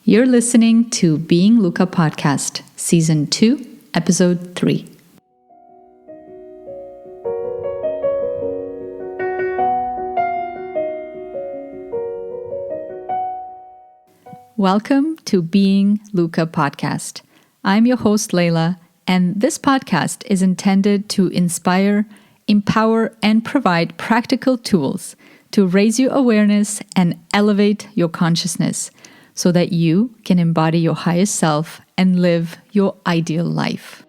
You're listening to Being LUCA Podcast, Season 2, Episode 3. Welcome to Being LUCA Podcast. I'm your host, Layla, and this podcast is intended to inspire, empower, and provide practical tools to raise your awareness and elevate your consciousness so that you can embody your highest self and live your ideal life.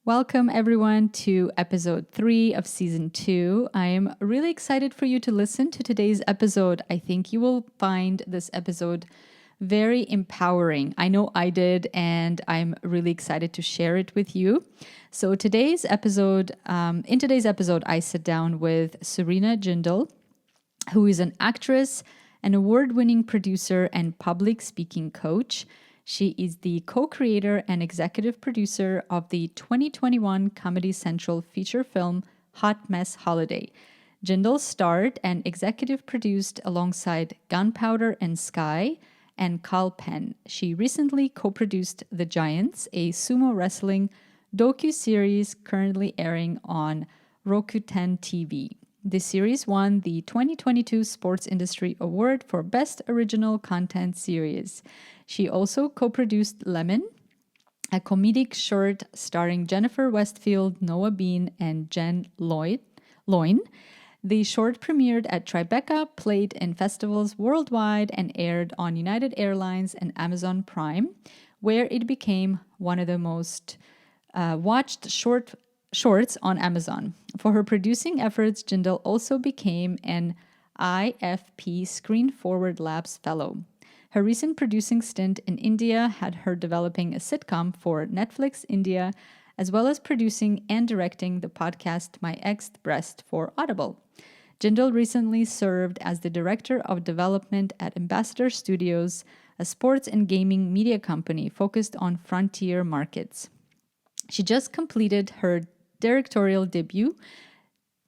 Welcome everyone to episode 3 of season 2. I am really excited for you to listen to today's episode. I think you will find this episode very empowering. I know I did, and I'm really excited to share it with you. So in today's episode, I sit down with Surina Jindal, who is an actress, an award-winning producer, and public speaking coach. She is the co-creator and executive producer of the 2021 Comedy Central feature film Hot Mess Holiday. Jindal starred and executive produced alongside Gunpowder and Sky and Carl Penn. She recently co-produced The Giants, a sumo wrestling docu-series currently airing on Rakuten TV. The series won the 2022 Sports Industry Award for Best Original Content Series. She also co-produced Lemon, a comedic short starring Jennifer Westfield, Noah Bean, and Jen Loyne. The short premiered at Tribeca, played in festivals worldwide, and aired on United Airlines and Amazon Prime, where it became one of the most watched shorts on Amazon. For her producing efforts, Jindal also became an IFP Screen Forward Labs Fellow. Her recent producing stint in India had her developing a sitcom for Netflix India, as well as producing and directing the podcast My Ex-Breast for Audible. Jindal recently served as the Director of Development at Ambassador Studios, a sports and gaming media company focused on frontier markets. She just completed her directorial debut,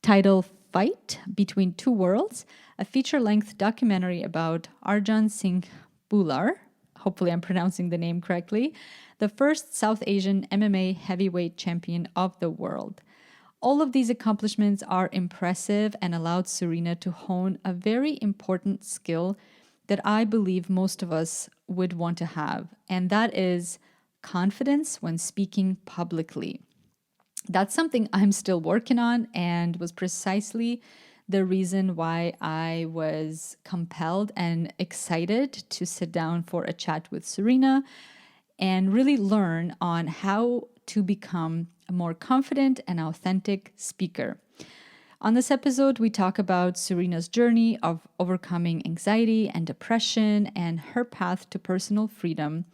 titled Fight Between Two Worlds, a feature-length documentary about Arjan Singh Bhular, hopefully I'm pronouncing the name correctly, the first South Asian MMA heavyweight champion of the world. All of these accomplishments are impressive and allowed Serena to hone a very important skill that I believe most of us would want to have, and that is confidence when speaking publicly. That's something I'm still working on, and was precisely the reason why I was compelled and excited to sit down for a chat with Serena and really learn on how to become a more confident and authentic speaker. On this episode, we talk about Serena's journey of overcoming anxiety and depression and her path to personal freedom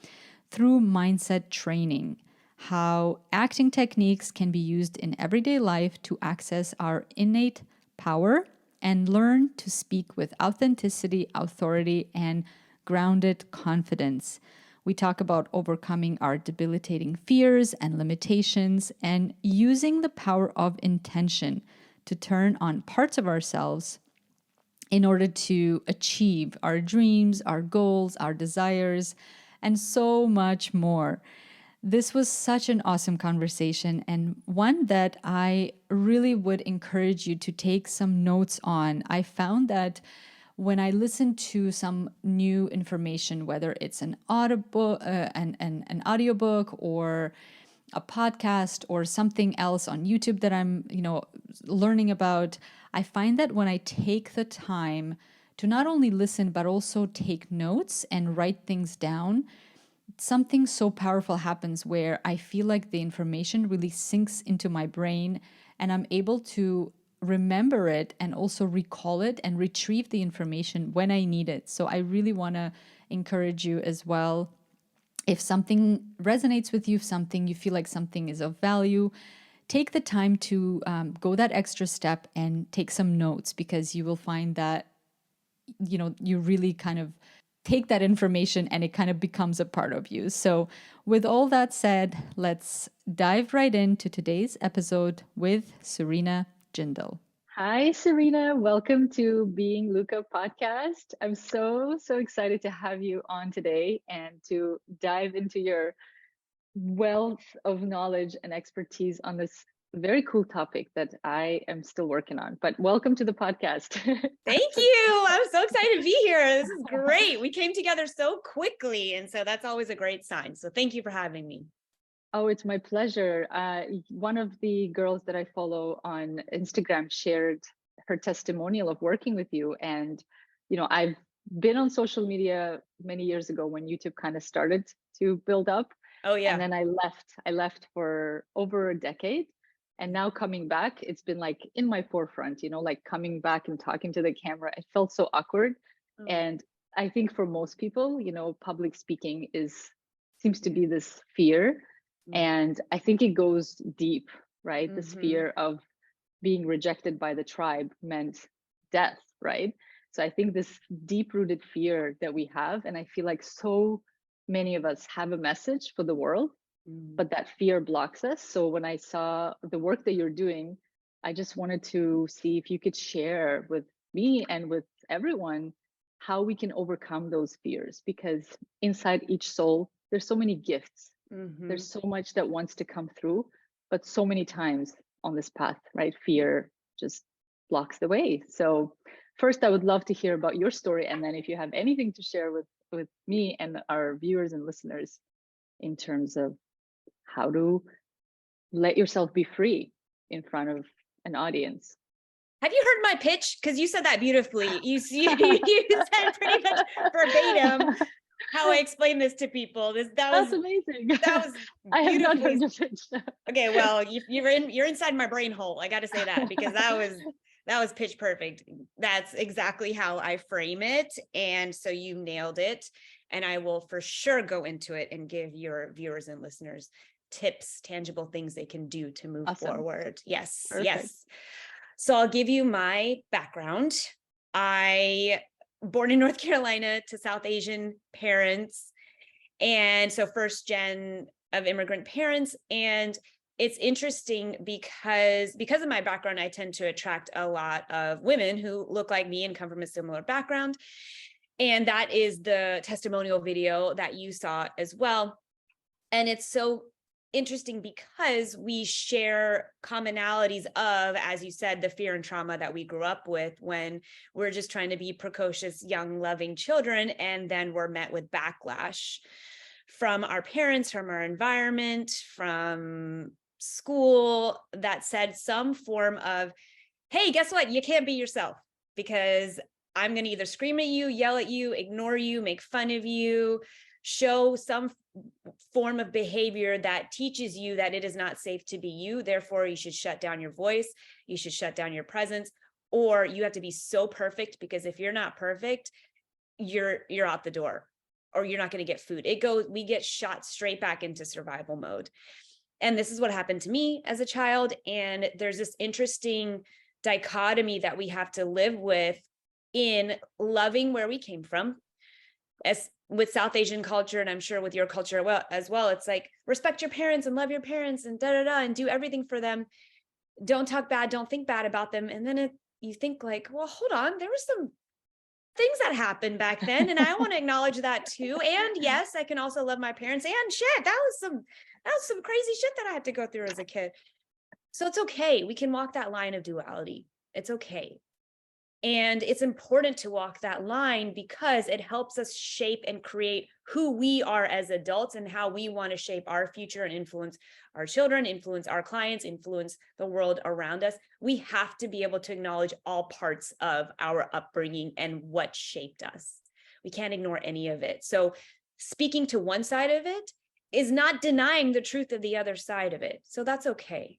through mindset training, how acting techniques can be used in everyday life to access our innate power and learn to speak with authenticity, authority, and grounded confidence. We talk about overcoming our debilitating fears and limitations and using the power of intention to turn on parts of ourselves in order to achieve our dreams, our goals, our desires, and so much more. This was such an awesome conversation, and one that I really would encourage you to take some notes on. I found that when I listen to some new information, whether it's an audiobook or a podcast or something else on YouTube that I'm, learning about, I find that when I take the time to not only listen but also take notes and write things down, something so powerful happens where I feel like the information really sinks into my brain and I'm able to remember it and also recall it and retrieve the information when I need it. So I really want to encourage you as well. If something resonates with you, if something you feel like something is of value, take the time to go that extra step and take some notes, because you will find that, you really kind of take that information and it kind of becomes a part of you. So with all that said, let's dive right into today's episode with Surina Jindal. Hi, Serena. Welcome to Being LUCA podcast. I'm so excited to have you on today and to dive into your wealth of knowledge and expertise on this very cool topic that I am still working on. But welcome to the podcast. Thank you. I'm so excited to be here. This is great. We came together so quickly. And so that's always a great sign. So thank you for having me. Oh, it's my pleasure. One of the girls that I follow on Instagram shared her testimonial of working with you. And, I've been on social media many years ago when YouTube kind of started to build up. Oh, And yeah. then I left for over a decade. And now coming back, it's been like in my forefront, like coming back and talking to the camera. It felt so awkward. Oh, And I think for most people, public speaking seems to be this fear, and I think it goes deep, right? This mm-hmm. fear of being rejected by the tribe meant death, right? So I think this deep rooted fear that we have, and I feel like so many of us have a message for the world, Mm-hmm. but that fear blocks us. So when I saw the work that you're doing, I just wanted to see if you could share with me and with everyone how we can overcome those fears, because inside each soul, there's so many gifts, Mm-hmm. there's so much that wants to come through, but so many times on this path, right? Fear just blocks the way. So first, I would love to hear about your story, and then if you have anything to share with me and our viewers and listeners in terms of how to let yourself be free in front of an audience. Have you heard my pitch? Because you said that beautifully. You said pretty much verbatim how I explain this to people. That's amazing. That was I have not heard beautifully. of it. Okay, well, you're inside my brain hole. I got to say that because that was pitch perfect. That's exactly how I frame it, and so you nailed it. And I will for sure go into it and give your viewers and listeners tips, tangible things they can do to move Awesome. forward. Yes, Perfect. yes. So I'll give you my background. I born in North Carolina to South Asian parents, and so first gen of immigrant parents. And it's interesting because of my background, I tend to attract a lot of women who look like me and come from a similar background. And that is the testimonial video that you saw as well. And it's so interesting because we share commonalities of, as you said, the fear and trauma that we grew up with when we're just trying to be precocious, young, loving children. And then we're met with backlash from our parents, from our environment, from school that said some form of, hey, guess what? You can't be yourself because I'm going to either scream at you, yell at you, ignore you, make fun of you, show some form of behavior that teaches you that it is not safe to be you. Therefore, you should shut down your voice. You should shut down your presence, or you have to be so perfect because if you're not perfect, you're out the door, or you're not going to get food. We get shot straight back into survival mode. And this is what happened to me as a child. And there's this interesting dichotomy that we have to live with in loving where we came from. As with South Asian culture, and I'm sure with your culture as well, it's like respect your parents and love your parents and and do everything for them. Don't talk bad, don't think bad about them. And then you think like, well, hold on, there were some things that happened back then, and I want to acknowledge that too. And yes, I can also love my parents. And shit, that was some crazy shit that I had to go through as a kid. So it's okay. We can walk that line of duality. It's okay. And it's important to walk that line because it helps us shape and create who we are as adults and how we want to shape our future and influence our children, influence our clients, influence the world around us. We have to be able to acknowledge all parts of our upbringing and what shaped us. We can't ignore any of it. So speaking to one side of it is not denying the truth of the other side of it. So that's okay.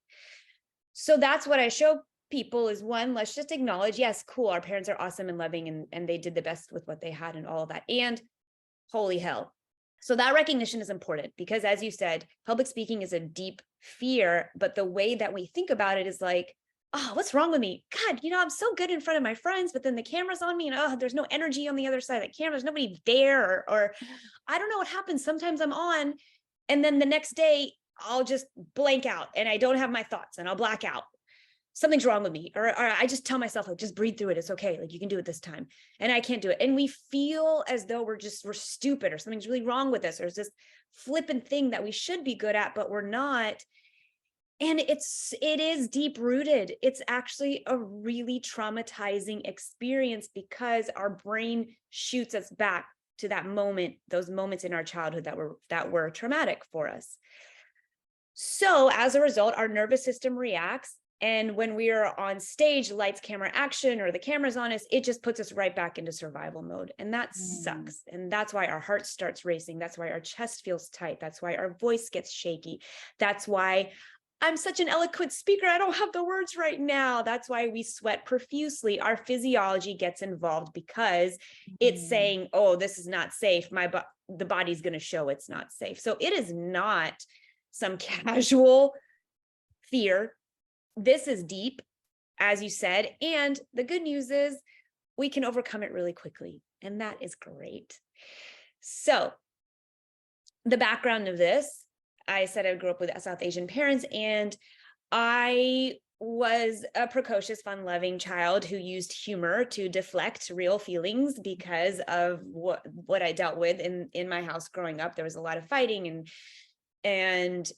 So that's what I show people is one, let's just acknowledge, yes, cool, our parents are awesome and loving and they did the best with what they had and all of that. And holy hell. So that recognition is important because as you said, public speaking is a deep fear, but the way that we think about it is like, oh, what's wrong with me? God, I'm so good in front of my friends, but then the camera's on me and there's no energy on the other side of the camera. There's nobody there, or I don't know what happens. Sometimes I'm on and then the next day I'll just blank out and I don't have my thoughts and I'll black out. something's wrong with me, or I just tell myself, like, just breathe through it. It's okay. Like, you can do it this time. And I can't do it. And we feel as though we're stupid, or something's really wrong with us, or it's this flippant thing that we should be good at, but we're not. And it is deep rooted. It's actually a really traumatizing experience, because our brain shoots us back to that moment, those moments in our childhood that were traumatic for us. So as a result, our nervous system reacts. And when we are on stage, lights, camera, action, or the camera's on us, it just puts us right back into survival mode. And that sucks. And that's why our heart starts racing. That's why our chest feels tight. That's why our voice gets shaky. That's why I'm such an eloquent speaker, I don't have the words right now. That's why we sweat profusely. Our physiology gets involved, because it's saying, oh, this is not safe. The body's going to show it's not safe. So it is not some casual fear. This is deep, as you said. And the good news is we can overcome it really quickly. And that is great. So the background of this, I said I grew up with South Asian parents, and I was a precocious, fun-loving child who used humor to deflect real feelings because of what I dealt with in my house growing up. There was a lot of fighting, and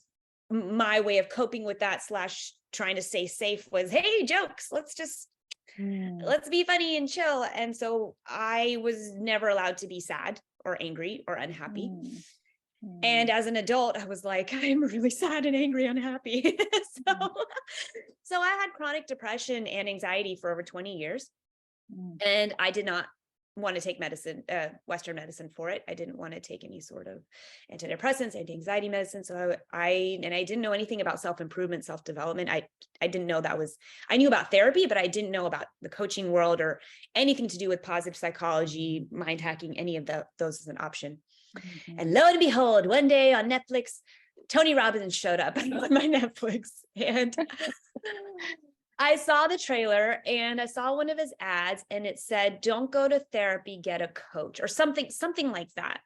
my way of coping with that / trying to stay safe was, hey, jokes, let's be funny and chill. And so I was never allowed to be sad or angry or unhappy. And as an adult, I was like, I'm really sad and angry, unhappy. So I had chronic depression and anxiety for over 20 years. And I did not want to take medicine, Western medicine for it. I didn't want to take any sort of antidepressants, anti-anxiety medicine. So I didn't know anything about self-improvement, self-development. I didn't know I knew about therapy, but I didn't know about the coaching world or anything to do with positive psychology, mind hacking, any of those as an option. And lo and behold, one day on Netflix, Tony Robbins showed up on my Netflix, and I saw the trailer and I saw one of his ads, and it said, don't go to therapy, get a coach, or something like that.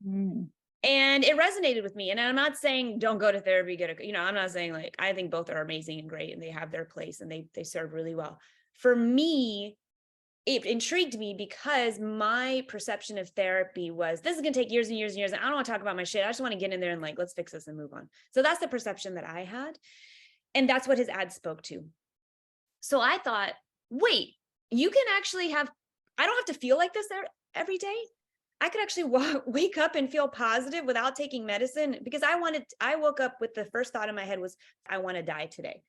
And it resonated with me. And I'm not saying don't go to therapy, I'm not saying, like, I think both are amazing and great and they have their place and they serve really well. For me, it intrigued me because my perception of therapy was, this is going to take years and years and years. And I don't want to talk about my shit. I just want to get in there and, like, let's fix this and move on. So that's the perception that I had. And that's what his ad spoke to. So I thought, wait, you can actually I don't have to feel like this every day. I could actually wake up and feel positive without taking medicine, because I woke up with the first thought in my head was, I want to die today.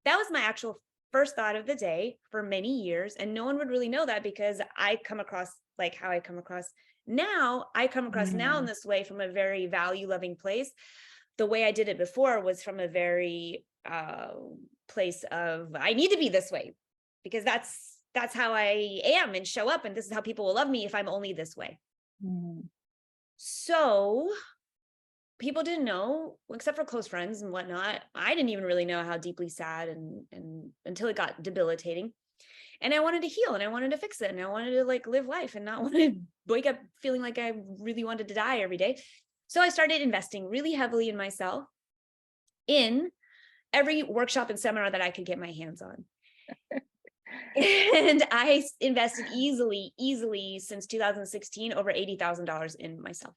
That was my actual first thought of the day for many years. And no one would really know that, because I come across like how I come across now. I come across now in this way from a very value-loving place. The way I did it before was from a very place of, I need to be this way, because that's how I am and show up. And this is how people will love me if I'm only this way. So people didn't know, except for close friends and whatnot. I didn't even really know how deeply sad and until it got debilitating. And I wanted to heal, and I wanted to fix it, and I wanted to, like, live life and not want to wake up feeling like I really wanted to die every day. So I started investing really heavily in myself, in every workshop and seminar that I could get my hands on. And I invested easily since 2016, over $80,000 in myself.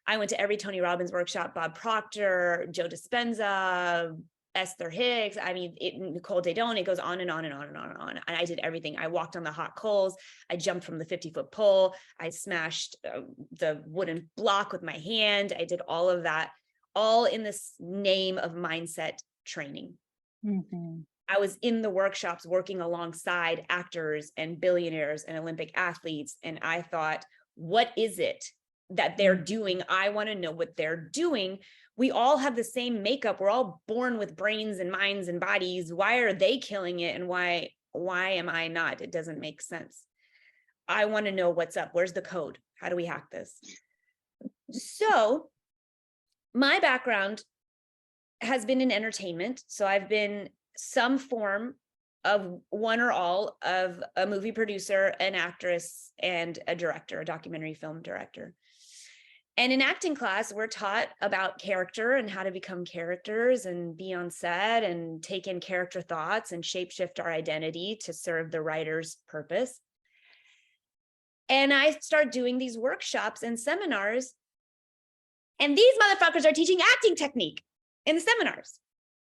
I went to every Tony Robbins workshop, Bob Proctor, Joe Dispenza, Esther Hicks, Nicole Daedone, it goes on and on and on and on and on. And I did everything. I walked on the hot coals. I jumped from the 50-foot pole. I smashed the wooden block with my hand. I did all of that, all in this name of mindset training. I was in the workshops working alongside actors and billionaires and Olympic athletes. And I thought, what is it that they're doing? I want to know what they're doing. We all have the same makeup. We're all born with brains and minds and bodies. Why are they killing it? And why am I not? It doesn't make sense. I want to know what's up. Where's the code? How do we hack this? So my background has been in entertainment. So I've been some form of one or all of a movie producer, an actress, and a director, a documentary film director. And in acting class, we're taught about character and how to become characters and be on set and take in character thoughts and shapeshift our identity to serve the writer's purpose. And I start doing these workshops and seminars, and these motherfuckers are teaching acting technique in the seminars.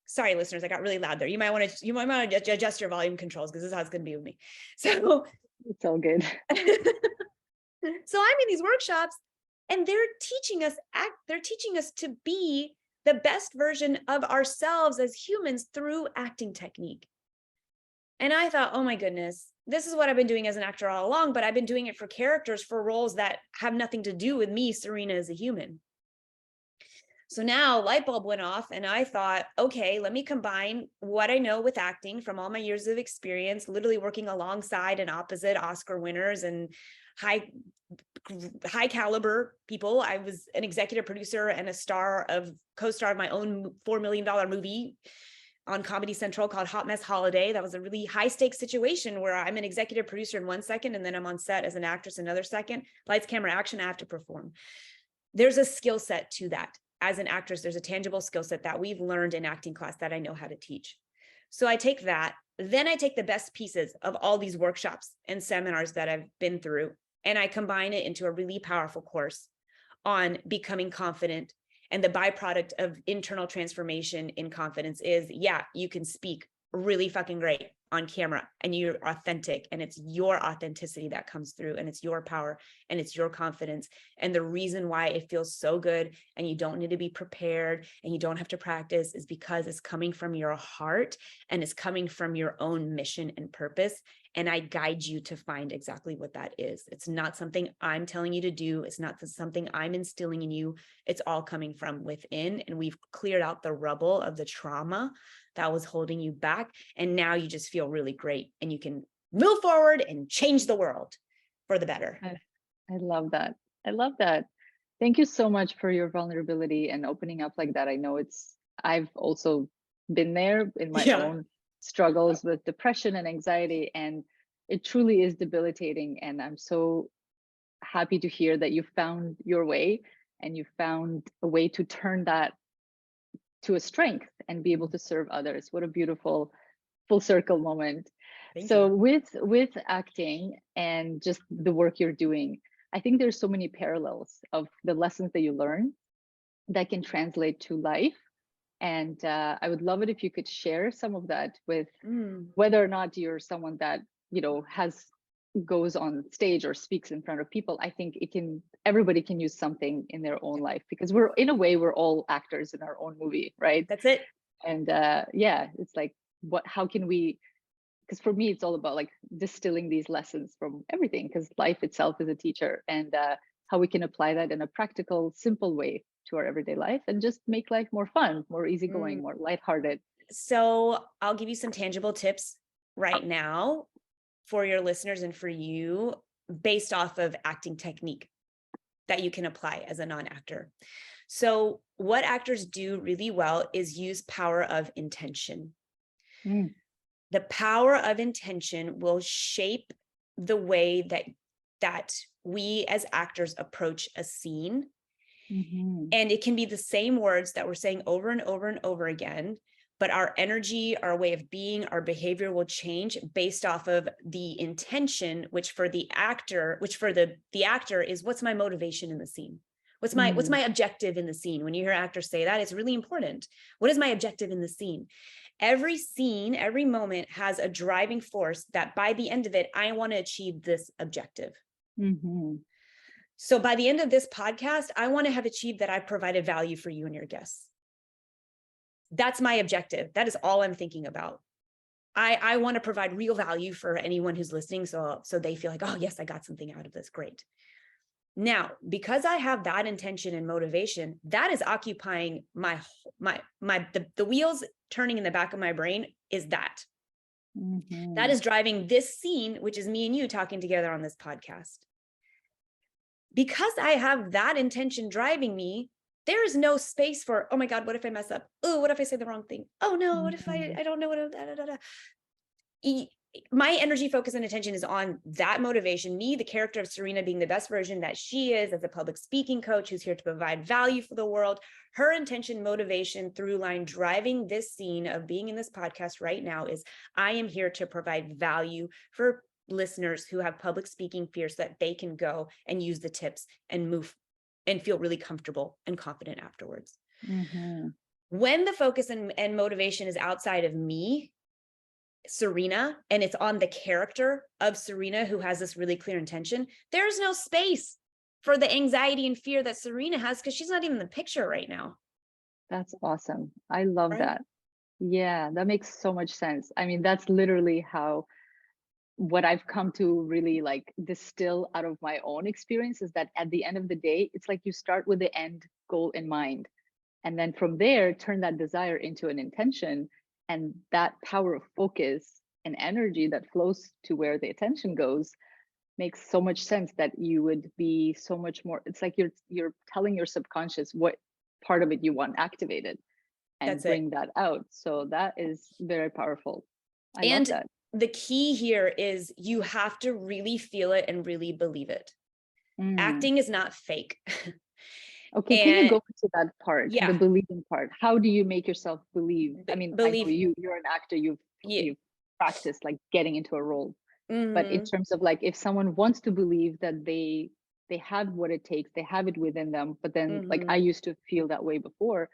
Sorry, listeners, I got really loud there. You might want to adjust your volume controls, because this is how it's going to be with me. So It's all good. so I'm in these workshops, and they're teaching us to be the best version of ourselves as humans through acting technique. And I thought, oh my goodness, this is what I've been doing as an actor all along, but I've been doing it for characters, for roles that have nothing to do with me, Serena, as a human. So now light bulb went off, and I thought, okay, let me combine what I know with acting from all my years of experience, literally working alongside and opposite Oscar winners and high caliber people. I was an executive producer and a co-star of my own $4 million movie on Comedy Central called Hot Mess Holiday. That was a really high stakes situation where I'm an executive producer in 1 second, and then I'm on set as an actress another second. Lights, camera, action, I have to perform. There's a skill set to that. As an actress, there's a tangible skill set that we've learned in acting class that I know how to teach. So I take that, then I take the best pieces of all these workshops and seminars that I've been through, and I combine it into a really powerful course on becoming confident. And the byproduct of internal transformation in confidence is, yeah, you can speak really fucking great on camera, and you're authentic, and it's your authenticity that comes through, and it's your power, and it's your confidence. And the reason why it feels so good, and you don't need to be prepared, and you don't have to practice, is because it's coming from your heart, and it's coming from your own mission and purpose. And I guide you to find exactly what that is. It's not something I'm telling you to do. It's not something I'm instilling in you. It's all coming from within. And we've cleared out the rubble of the trauma that was holding you back. And now you just feel really great, and you can move forward and change the world for the better. I love that. I love that. Thank you so much for your vulnerability and opening up like that. I know I've also been there in my own struggles with depression and anxiety, and it truly is debilitating. And I'm so happy to hear that you found your way, and you found a way to turn that to a strength and be able to serve others. What a beautiful full circle moment. Thank So you. with acting and just the work you're doing, I think there's so many parallels of the lessons that you learn that can translate to life. And I would love it if you could share some of that with whether or not you're someone that, goes on stage or speaks in front of people. I think everybody can use something in their own life, because we're all actors in our own movie, right? That's it. And it's like, how can we, because for me, it's all about like distilling these lessons from everything, because life itself is a teacher, and how we can apply that in a practical, simple way to our everyday life, and just make life more fun, more easygoing, more lighthearted. So I'll give you some tangible tips right now for your listeners and for you, based off of acting technique that you can apply as a non-actor. So what actors do really well is use power of intention. The power of intention will shape the way that we as actors approach a scene. And it can be the same words that we're saying over and over and over again, but our energy, our way of being, our behavior will change based off of the intention, which for the actor is, what's my motivation in the scene? What's my objective in the scene? When you hear actors say that, it's really important. What is my objective in the scene? Every scene, every moment has a driving force that by the end of it, I want to achieve this objective. So by the end of this podcast, I want to have achieved that I've provided value for you and your guests. That's my objective. That is all I'm thinking about. I want to provide real value for anyone who's listening, so they feel like, oh yes, I got something out of this. Great. Now, because I have that intention and motivation, that is occupying the wheels turning in the back of my brain is that. That is driving this scene, which is me and you talking together on this podcast. Because I have that intention driving me, there is no space for, oh my God, what if I mess up? Oh, what if I say the wrong thing? Oh no, what if I don't know what, my energy, focus, and attention is on that motivation, me, the character of Serena, being the best version that she is as a public speaking coach who's here to provide value for the world. Her intention, motivation, through line driving this scene of being in this podcast right now is I am here to provide value for listeners who have public speaking fears so that they can go and use the tips and move and feel really comfortable and confident afterwards. Mm-hmm. When the focus and motivation is outside of me, Serena, and it's on the character of Serena who has this really clear intention, there's no space for the anxiety and fear that Serena has because she's not even in the picture right now. That's awesome. I love Right? that. Yeah, that makes so much sense. I mean, that's literally how what I've come to really like distill out of my own experience is that at the end of the day, it's like you start with the end goal in mind. And then from there, turn that desire into an intention. And that power of focus and energy that flows to where the attention goes makes so much sense that you would be so much more. It's like you're telling your subconscious what part of it you want activated and That's bring it. that out. So that is very powerful. I love And that. the key here is you have to really feel it and really believe it. Mm. Acting is not fake. Okay, can you And go into that part, the yeah, believing part? How do you make yourself believe? I mean, I know believe you're an actor, yeah. you've practiced like getting into a role. But in Mhm. terms of like if someone wants to believe that they have what it takes, they have it within them, but then like I Mhm. used to feel that way before,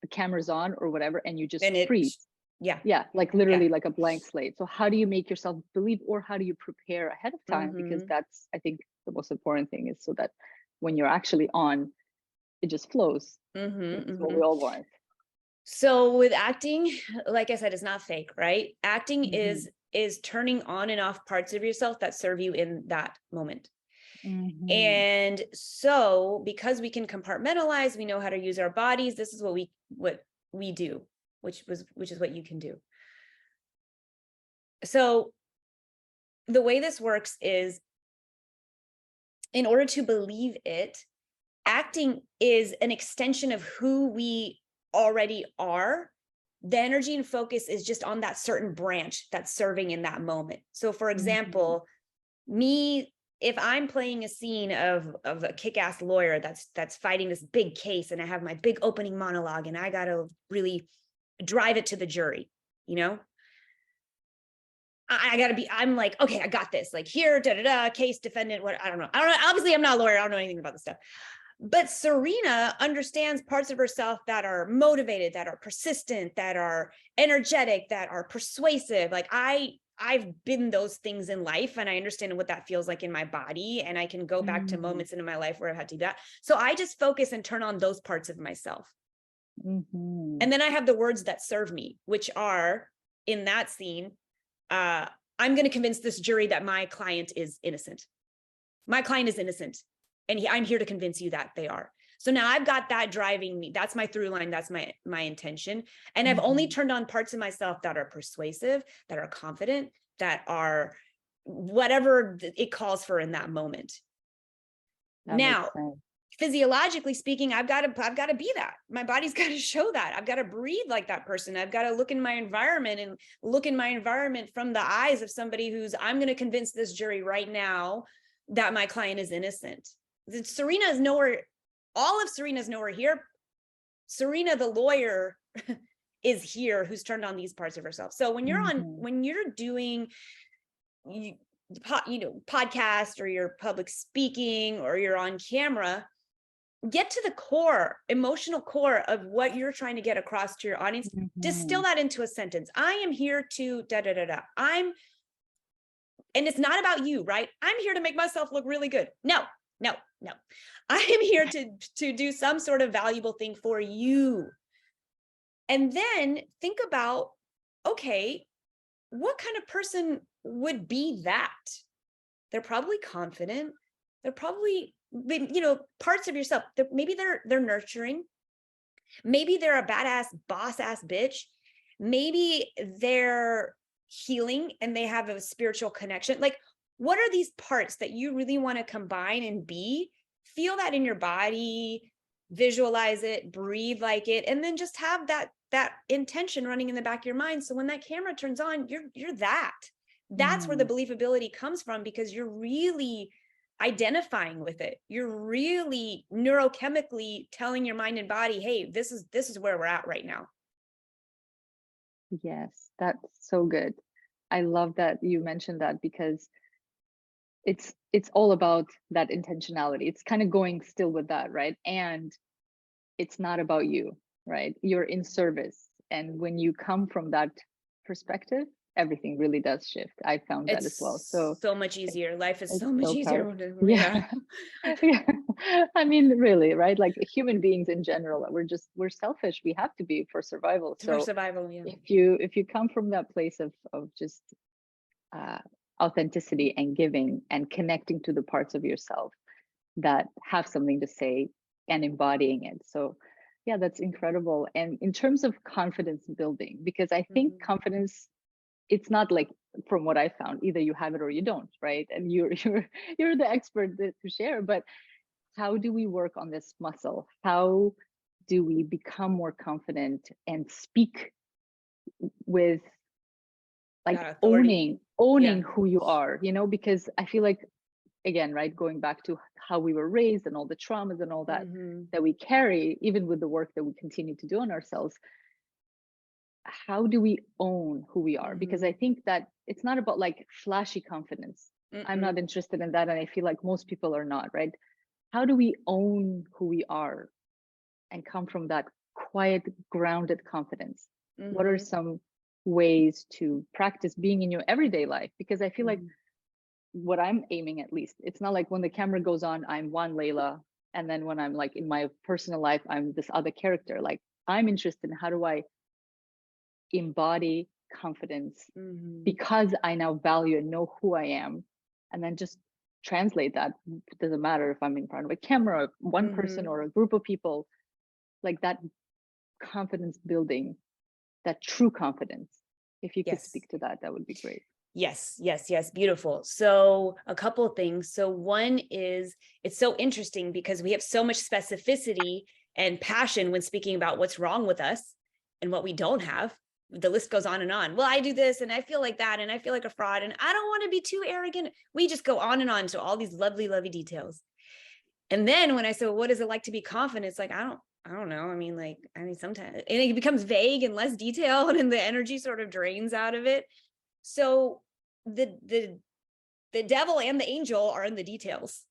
the camera's on or whatever, and you just And it, freeze. yeah, Yeah, like yeah. literally like a blank slate. So how do you make yourself believe, or how do you prepare ahead of time? Because Mhm. that's, I think, the most important thing is so that when you're actually on, it just flows, Mhm. which is what we Mhm. all want. So with acting, like I said, it's not fake, right? Acting Mhm. is turning on and off parts of yourself that serve you in that moment. Mhm. And so because we can compartmentalize, we know how to use our bodies. This is what we do, which is what you can do. So the way this works is, in order to believe it, acting is an extension of who we already are. The energy and focus is just on that certain branch that's serving in that moment. So for Mhm. example, me, if I'm playing a scene of a kick-ass lawyer that's fighting this big case, and I have my big opening monologue and I got to really drive it to the jury, you know, I gotta be, I'm like, okay, I got this, like here, case, defendant, what, I don't know, obviously I'm not a lawyer, I don't know anything about this stuff. But Serena understands parts of herself that are motivated, that are persistent, that are energetic, that are persuasive. Like I've been those things in life, and I understand what that feels like in my body, and I can go back to Mhm. moments in my life where I've had to do that. So I just focus and turn on those parts of myself. Mhm. And then I have the words that serve me, which are, in that scene, I'm going to convince this jury that my client is innocent. My client is innocent, and I'm here to convince you that they are. So now I've got that driving me. That's my through line. That's my intention. And I've only Mhm. turned on parts of myself that are persuasive, that are confident, that are whatever it calls for in that moment. That makes Now, sense. physiologically speaking, I've got to be that. My body's got to show that. I've got to breathe like that person. I've got to look in my environment and look in my environment from the eyes of somebody who's, I'm going to convince this jury right now that my client is innocent. Serena is nowhere, all of Serena's nowhere here. Serena, the lawyer, is here, who's turned on these parts of herself. So when you're on, Mhm. when you're doing, you know, podcast, or you're public speaking, or you're on camera, get to the core, emotional core of what you're trying to get across to your audience. Distill Mhm. that into a sentence. I am here to da da da da. And it's not about you, right? I'm here to make myself look really good. No. I am here to do some sort of valuable thing for you. And then think about, okay, what kind of person would be that? They're probably confident. They're probably, you know, parts of yourself. Maybe they're nurturing. Maybe they're a badass boss ass bitch. Maybe they're healing and they have a spiritual connection. Like, what are these parts that you really want to combine and be? Feel that in your body, visualize it, breathe like it, and then just have that that intention running in the back of your mind. So when that camera turns on, you're that's where the believability comes from, because you're really identifying with it. You're really neurochemically telling your mind and body, hey, this is where we're at right now. Yes, that's so good. I love that you mentioned that, because it's all about that intentionality. It's kind of going still with that, right? And it's not about you, right? You're in service. And when you come from that perspective, everything really does shift. I found that as well. So much easier. Life is it's so much so easier. powerful. Yeah. Yeah. I mean, really, right? Like human beings in general, we're selfish. We have to be for survival. For So survival, yeah. if you come from that place of just uh, authenticity and giving and connecting to the parts of yourself that have something to say and embodying it. So yeah, that's incredible. And in terms of confidence building, because I think confidence, it's not like, from what I found, either you have it or you don't, right? And you're the expert to share. But how do we work on this muscle? How do we become more confident and speak with, like, Yeah, authority. owning Yeah. who you are, because I feel like, again, right, going back to how we were raised and all the traumas and all that that we carry, even with the work that we continue to do on ourselves, how do we own who we are? Because I think that it's not about like flashy confidence. I'm not interested in that, and I feel like most people are not, right? How do we own who we are and come from that quiet, grounded confidence? What are some ways to practice being in your everyday life? Because I feel like what I'm aiming, at least, it's not like when the camera goes on, I'm one Layla, and then when I'm like in my personal life, I'm this other character. Like, I'm interested in how do I embody confidence because I now value and know who I am, and then just translate that. It doesn't matter if I'm in front of a camera, or one person or a group of people, like that confidence building, that true confidence. If you could speak to that, that would be great. Yes. Beautiful. So a couple of things. So one is, it's so interesting because we have so much specificity and passion when speaking about what's wrong with us and what we don't have. The list goes on and on. Well, I do this and I feel like that, and I feel like a fraud, and I don't want to be too arrogant. We just go on and on to all these lovely, lovely details. And then when I say, well, what is it like to be confident? It's like, I don't know. I mean, sometimes, and it becomes vague and less detailed, and the energy sort of drains out of it. So the devil and the angel are in the details.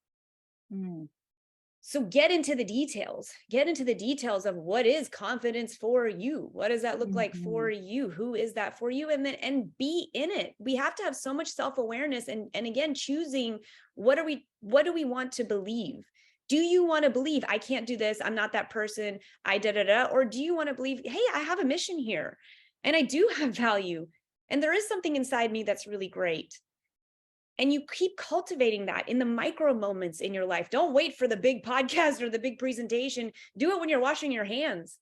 So get into the details of what is confidence for you. What does that look like for you? Who is that for you? And be in it. We have to have so much self-awareness, and again, choosing what do we want to believe? Do you want to believe I can't do this? I'm not that person. Or do you want to believe, hey, I have a mission here and I do have value, and there is something inside me that's really great. And you keep cultivating that in the micro moments in your life. Don't wait for the big podcast or the big presentation. Do it when you're washing your hands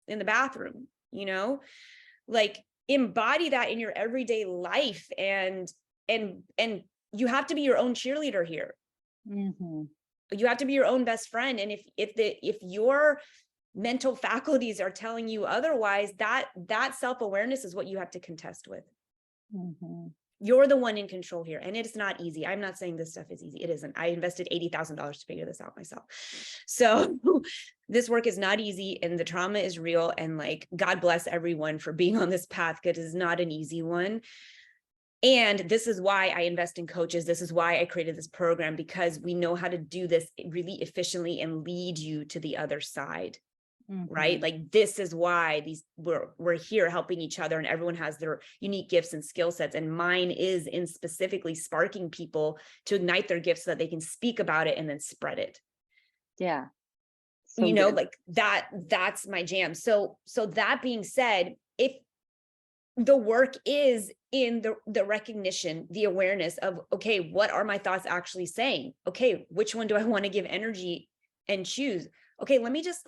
in the bathroom, like embody that in your everyday life. And you have to be your own cheerleader here. You have to be your own best friend. And if your mental faculties are telling you otherwise, that self-awareness is what you have to contest with. You're the one in control here. And it's not easy. I'm not saying this stuff is easy. It isn't. I invested $80,000 to figure this out myself. So this work is not easy, and the trauma is real. And like, God bless everyone for being on this path, because it is not an easy one. And this is why I invest in coaches. This is why I created this program, because we know how to do this really efficiently and lead you to the other side. Right? Like, this is why we're here helping each other, and everyone has their unique gifts and skill sets. And mine is in specifically sparking people to ignite their gifts so that they can speak about it and then spread it. Yeah. So good. Like that's my jam. So that being said, if the work is in the recognition, the awareness of, okay, what are my thoughts actually saying? Okay, which one do I want to give energy and choose? Okay, let me just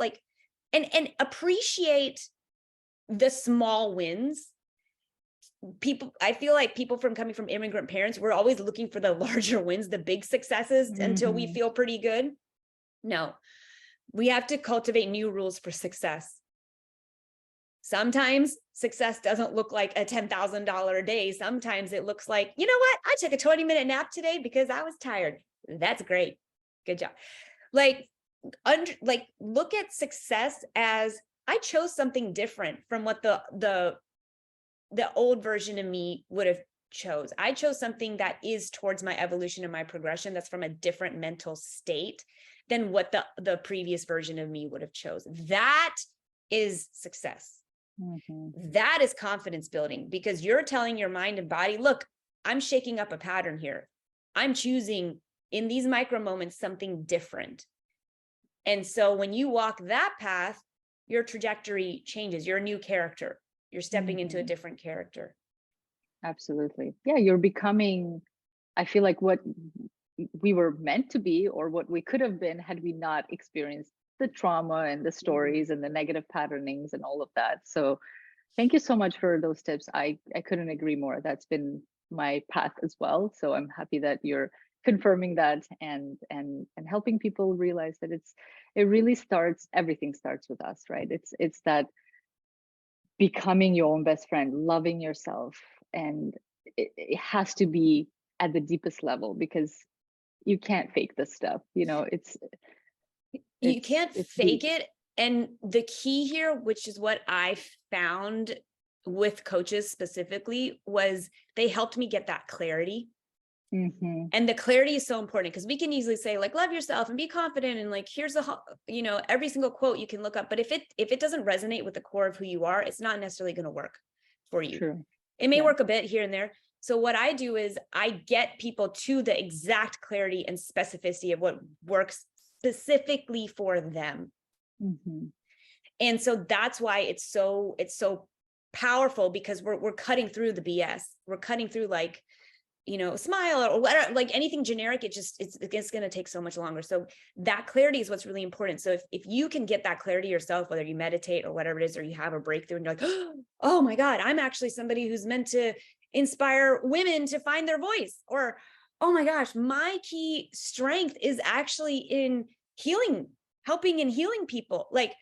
and appreciate the small wins. I feel like people coming from immigrant parents, we're always looking for the larger wins, the big successes until we feel pretty good. No, we have to cultivate new rules for success. Sometimes success doesn't look like a $10,000 a day. Sometimes it looks like, you know what? I took a 20-minute nap today because I was tired. That's great. Good job. Like look at success as I chose something different from what the old version of me would have chose. I chose something that is towards my evolution and my progression, that's from a different mental state than what the previous version of me would have chose. That is success. That is confidence building, because you're telling your mind and body, look, I'm shaking up a pattern here. I'm choosing in these micro moments something different. And so when you walk that path, your trajectory changes. You're a new character. You're stepping into a different character. Absolutely. Yeah, you're becoming, I feel like, what we were meant to be, or what we could have been had we not experienced the trauma and the stories and the negative patternings and all of that. So thank you so much for those tips. I couldn't agree more. That's been my path as well. So I'm happy that you're confirming that and helping people realize that it really starts, everything starts with us, right? It's that becoming your own best friend, loving yourself, and it has to be at the deepest level, because you can't fake this stuff. You can't fake deep. it. And the key here, which is what I found with coaches specifically, was they helped me get that clarity. And the clarity is so important, because we can easily say, like, love yourself and be confident, and like, here's every single quote you can look up. But if it doesn't resonate with the core of who you are, it's not necessarily going to work for you. True. It may work a bit here and there. So what I do is I get people to the exact clarity and specificity of what works specifically for them. And so that's why it's so powerful, because we're cutting through the BS. We're cutting through, like, smile or whatever, like anything generic. It's going to take so much longer. So that clarity is what's really important. So if you can get that clarity yourself, whether you meditate or whatever it is, or you have a breakthrough and you're like, oh my God, I'm actually somebody who's meant to inspire women to find their voice, or, oh my gosh, my key strength is actually in healing, helping and healing people. Like,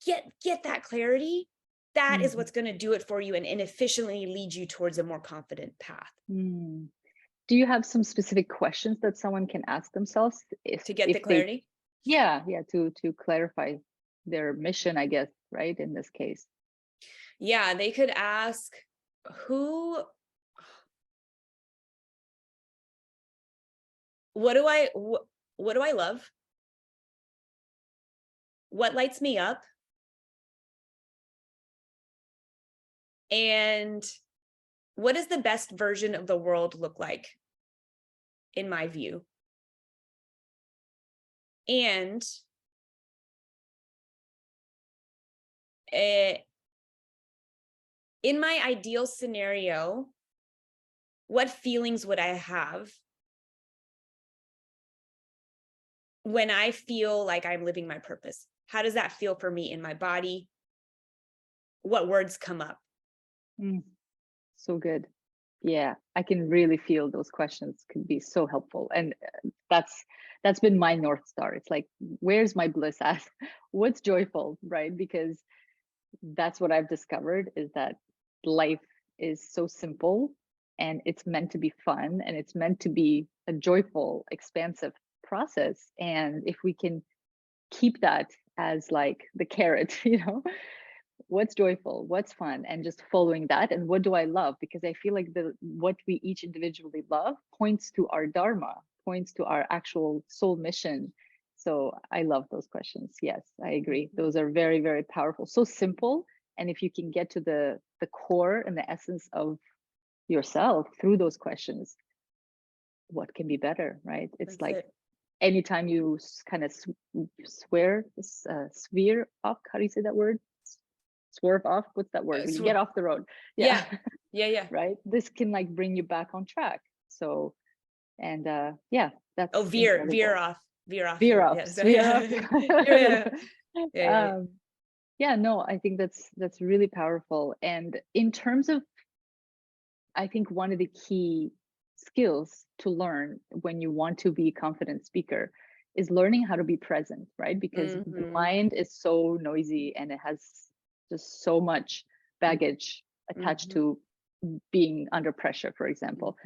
get that clarity. That is what's going to do it for you and efficiently lead you towards a more confident path. Do you have some specific questions that someone can ask themselves to get the clarity? To clarify their mission, I guess, right? In this case. Yeah, they could ask, what do I love? What lights me up? And what does the best version of the world look like, in my view? And in my ideal scenario, what feelings would I have when I feel like I'm living my purpose? How does that feel for me in my body? What words come up? So good. Yeah, I can really feel those questions could be so helpful. And that's been my North Star. It's like, where's my bliss at? What's joyful, right? Because that's what I've discovered, is that life is so simple, and it's meant to be fun, and it's meant to be a joyful, expansive process. And if we can keep that as like the carrot, what's joyful, what's fun, and just following that. And what do I love? Because I feel like what we each individually love points to our dharma, points to our actual soul mission. So I love those questions. Yes, I agree. Those are very, very powerful. So simple. And if you can get to the core and the essence of yourself through those questions, what can be better, right? It's That's like it. anytime you kind of swear off, how do you say that word? Swerve off, what's that word? When you get off the road. Yeah. Right, this can like bring you back on track. So, and that's veer off no, I think that's really powerful. And in terms of, I think one of the key skills to learn when you want to be a confident speaker is learning how to be present, right? Because the mind is so noisy, and it has just so much baggage attached to being under pressure, for example.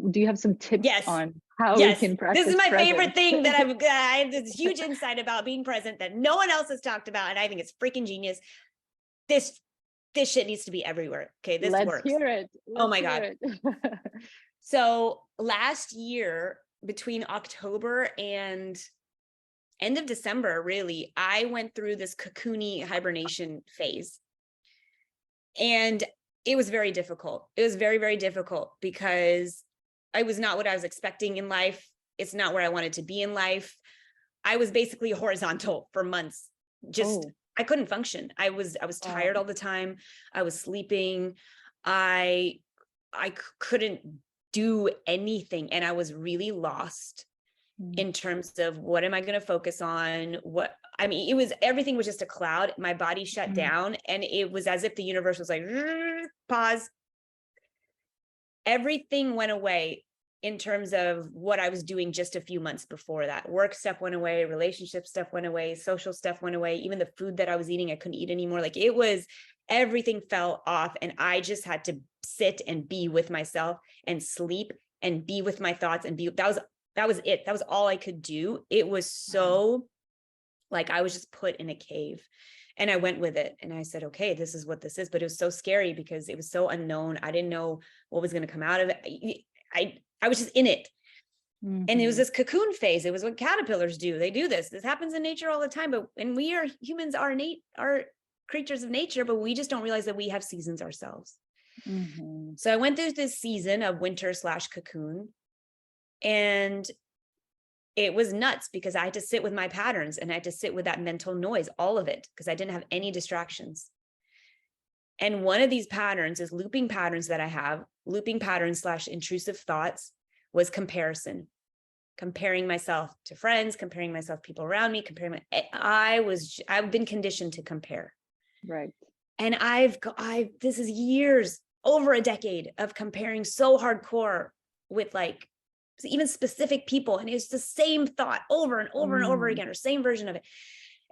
Do you have some tips on how we can practice this is my presence? favorite thing that I have this huge insight about being present that no one else has talked about, and I think it's freaking genius. This shit needs to be everywhere. Okay, this Let's works. Hear it. Oh my God. So last year, between October and end of December, really, I went through this cocoony hibernation phase. And it was very difficult. It was very, very difficult because I was not what I was expecting in life. It's not where I wanted to be in life. I was basically horizontal for months. I couldn't function. I was tired all the time. I was sleeping. I couldn't do anything. And I was really lost in terms of what am I going to focus on? Everything was just a cloud. My body shut down, and it was as if the universe was like, pause. Everything went away in terms of what I was doing just a few months before that. Work stuff went away, relationship stuff went away, social stuff went away. Even the food that I was eating, I couldn't eat anymore. Like everything fell off, and I just had to sit and be with myself and sleep and be with my thoughts and that was it. That was all I could do. It was so like I was just put in a cave, and I went with it. And I said, okay, this is what this is. But it was so scary because it was so unknown. I didn't know what was going to come out of it. I was just in it. And it was this cocoon phase. It was what caterpillars do. They do this. This happens in nature all the time. And we are humans, are creatures of nature, but we just don't realize that we have seasons ourselves. So I went through this season of winter/cocoon. And it was nuts because I had to sit with my patterns, and I had to sit with that mental noise, all of it, because I didn't have any distractions. And one of these patterns is looping patterns that I have, looping patterns/intrusive thoughts, was comparison, comparing myself to friends, comparing myself to people around me, I've been conditioned to compare. Right. And this is years, over a decade of comparing so hardcore with like even specific people. And it's the same thought over and over and over again, or same version of it.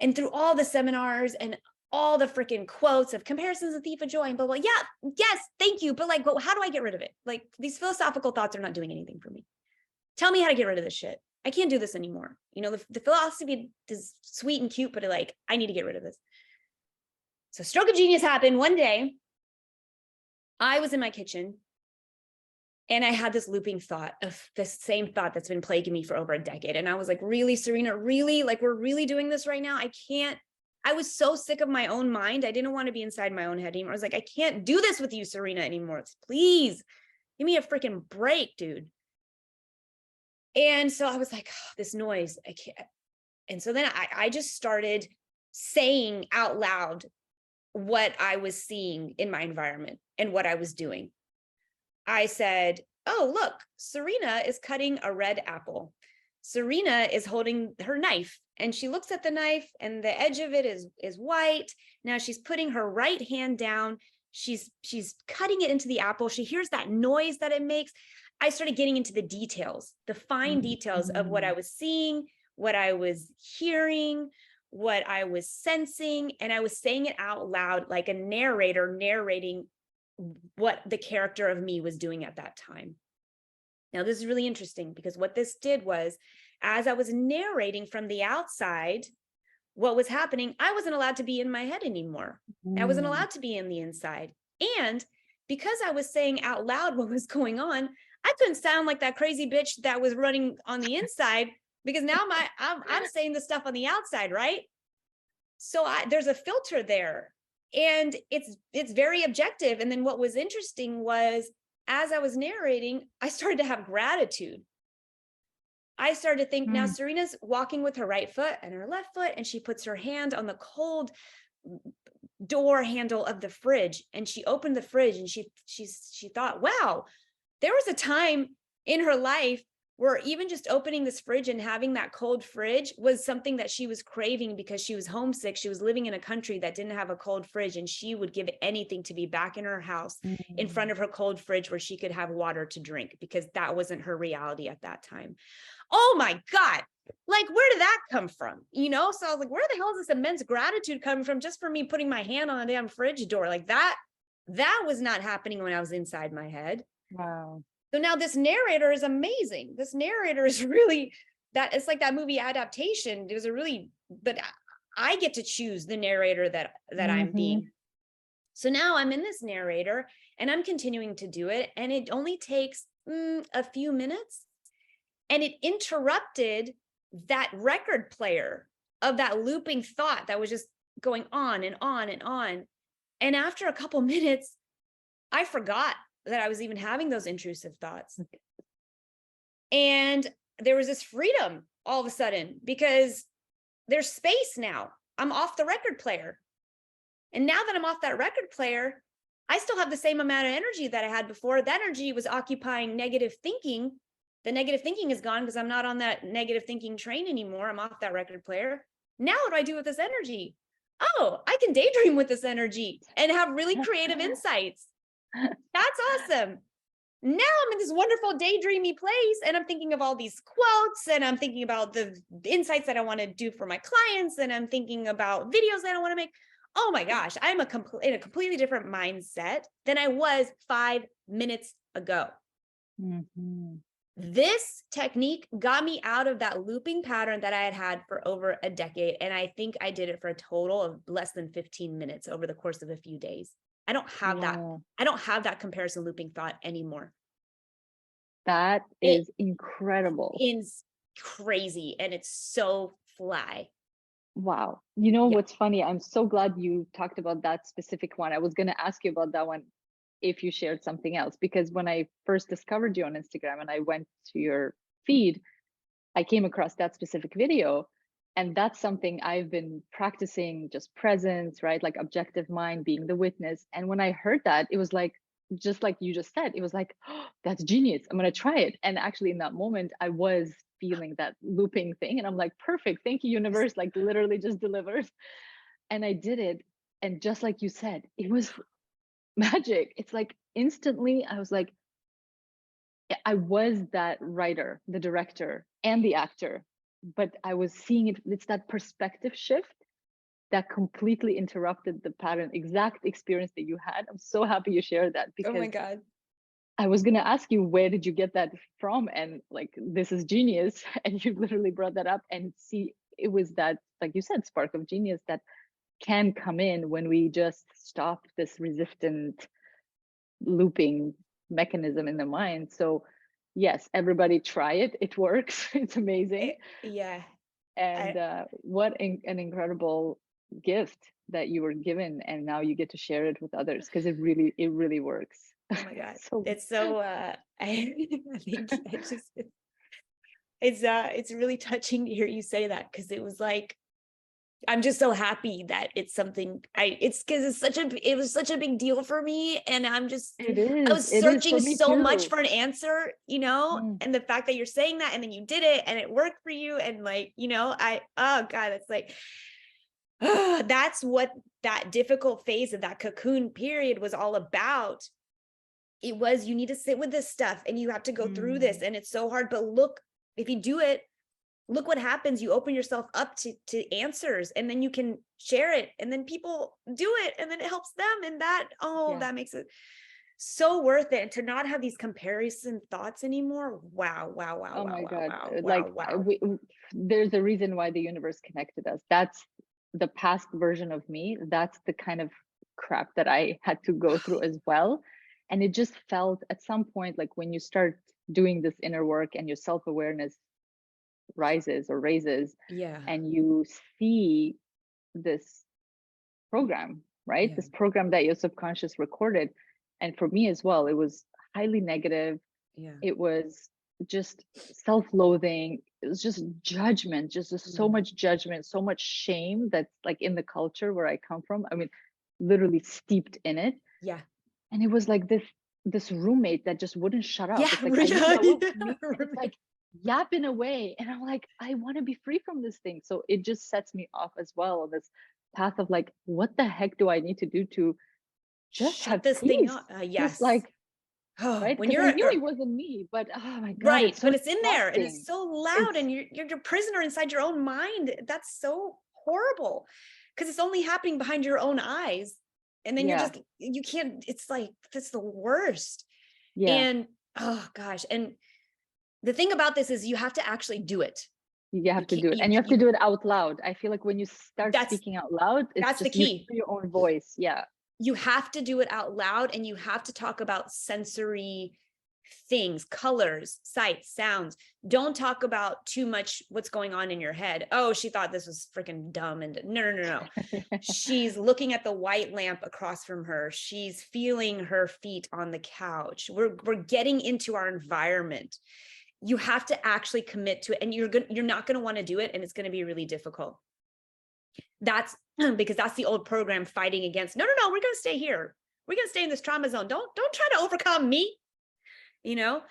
And through all the seminars and all the freaking quotes of comparison's a thief of joy and blah, blah, yeah, yes, thank you. But like, how do I get rid of it? Like these philosophical thoughts are not doing anything for me. Tell me how to get rid of this shit. I can't do this anymore. The philosophy is sweet and cute, but I need to get rid of this. So stroke of genius happened one day. I was in my kitchen, and I had this looping thought of the same thought that's been plaguing me for over a decade. And I was like, really, Serena, really? Like, we're really doing this right now? I was so sick of my own mind. I didn't want to be inside my own head anymore. I was like, I can't do this with you, Serena, anymore. Please give me a freaking break, dude. And so I was like, this noise, I can't. And so then I just started saying out loud what I was seeing in my environment and what I was doing. I said, oh, look, Serena is cutting a red apple. Serena is holding her knife, and she looks at the knife, and the edge of it is white. Now she's putting her right hand down. She's cutting it into the apple. She hears that noise that it makes. I started getting into the details, the fine details of what I was seeing, what I was hearing, what I was sensing. And I was saying it out loud like a narrator narrating what the character of me was doing at that time. Now, this is really interesting because what this did was, as I was narrating from the outside what was happening, I wasn't allowed to be in my head anymore. I wasn't allowed to be in the inside. And because I was saying out loud what was going on, I couldn't sound like that crazy bitch that was running on the inside, because now I'm saying the stuff on the outside, right? So there's a filter there. And it's very objective. And then what was interesting was, as I was narrating, I started to have gratitude. I started to think, now Serena's walking with her right foot and her left foot, and she puts her hand on the cold door handle of the fridge, and she opened the fridge, and she thought, wow, there was a time in her life where even just opening this fridge and having that cold fridge was something that she was craving because she was homesick. She was living in a country that didn't have a cold fridge, and she would give anything to be back in her house in front of her cold fridge where she could have water to drink, because that wasn't her reality at that time. Oh my God. Like, where did that come from? You know? So I was like, where the hell is this immense gratitude coming from just for me putting my hand on a damn fridge door? Like that was not happening when I was inside my head. Wow. So now this narrator is amazing. This narrator is really, that it's like that movie Adaptation. It was a really, but I get to choose the narrator that I'm being. So now I'm in this narrator and I'm continuing to do it. And it only takes a few minutes. And it interrupted that record player of that looping thought that was just going on and on and on. And after a couple minutes, I forgot that I was even having those intrusive thoughts. And there was this freedom all of a sudden, because there's space now. I'm off the record player. And now that I'm off that record player, I still have the same amount of energy that I had before. That energy was occupying negative thinking. The negative thinking is gone because I'm not on that negative thinking train anymore. I'm off that record player. Now what do I do with this energy? Oh, I can daydream with this energy and have really creative insights. That's awesome. Now I'm in this wonderful daydreamy place, and I'm thinking of all these quotes, and I'm thinking about the insights that I want to do for my clients, and I'm thinking about videos that I want to make. Oh my gosh, I'm in a completely different mindset than I was 5 minutes ago. This technique got me out of that looping pattern that I had for over a decade. And I think I did it for a total of less than 15 minutes over the course of a few days. I don't have that. I don't have that comparison looping thought anymore. That is incredible. It's crazy. And it's so fly. Wow. You know, what's funny? I'm so glad you talked about that specific one. I was going to ask you about that one if you shared something else, because when I first discovered you on Instagram and I went to your feed, I came across that specific video. And that's something I've been practicing, just presence, right? Like objective mind, being the witness. And when I heard that, it was like, just like you just said, it was like, oh, that's genius. I'm going to try it. And actually in that moment, I was feeling that looping thing. And I'm like, perfect. Thank you, universe. Like literally just delivers. And I did it. And just like you said, it was magic. It's like instantly I was like, I was that writer, the director, and the actor, but I was seeing it. It's that perspective shift that completely interrupted the pattern, exact experience that you had. I'm so happy you shared that, because oh my God, I was going to ask you, where did you get that from? And like, this is genius. And you literally brought that up. And see, it was that, like you said, spark of genius that can come in when we just stop this resistant looping mechanism in the mind. So yes, everybody try it. It works. It's amazing. And what an incredible gift that you were given, and now you get to share it with others, because it really works. Oh my God. It's so I think it's really touching to hear you say that, because it was like, I'm just so happy that it's something it's because it was such a big deal for me. And I'm just, I was searching so much for an answer, you know, and the fact that you're saying that, and then you did it and it worked for you. And like, you know, oh God, it's like, that's what that difficult phase of that cocoon period was all about. It was, you need to sit with this stuff and you have to go through this, and it's so hard, but look, if you do it, look what happens. You open yourself up to answers, and then you can share it, and then people do it, and then it helps them. And that, that makes it so worth it. And to not have these comparison thoughts anymore. Wow. Oh my God. There's a reason why the universe connected us. That's the past version of me. That's the kind of crap that I had to go through as well. And it just felt at some point, like when you start doing this inner work and your self-awareness rises or raises, and you see this program, right? This program that your subconscious recorded. And for me as well, it was highly negative. It was just self-loathing. It was just judgment, just so much judgment, so much shame that's like in the culture where I come from. I mean, literally steeped in it. And it was like this roommate that just wouldn't shut up. It's like, yapping away. And I'm like, I want to be free from this thing. So it just sets me off as well on this path of like, what the heck do I need to do to just Shut have this thing peace? up. Just Yes. like, Oh, right? when Because I you're knew it wasn't me, but oh my God, right, it's so but it's in there and it's exhausting. so loud It's, and you're a prisoner inside your own mind. That's so horrible because it's only happening behind your own eyes. And then you're yeah, just, you can't, it's like, that's the worst. yeah. And oh gosh. And the thing about this is you have to actually do it. You You have to can't, do it, and you have to do it out loud. I feel like when you start that's, speaking out loud, it's that's the just you key. hear your own voice. Yeah. You have to do it out loud and you have to talk about sensory things, colors, sights, sounds. Don't talk about too much what's going on in your head. Oh, she thought this was freaking dumb. And no. She's looking at the white lamp across from her. She's feeling her feet on the couch. We're getting into our environment. You have to actually commit to it, and you're not going to want to do it, and it's going to be really difficult. That's because that's the old program fighting against, no, we're going to stay here. We're going to stay in this trauma zone. Don't try to overcome me, you know?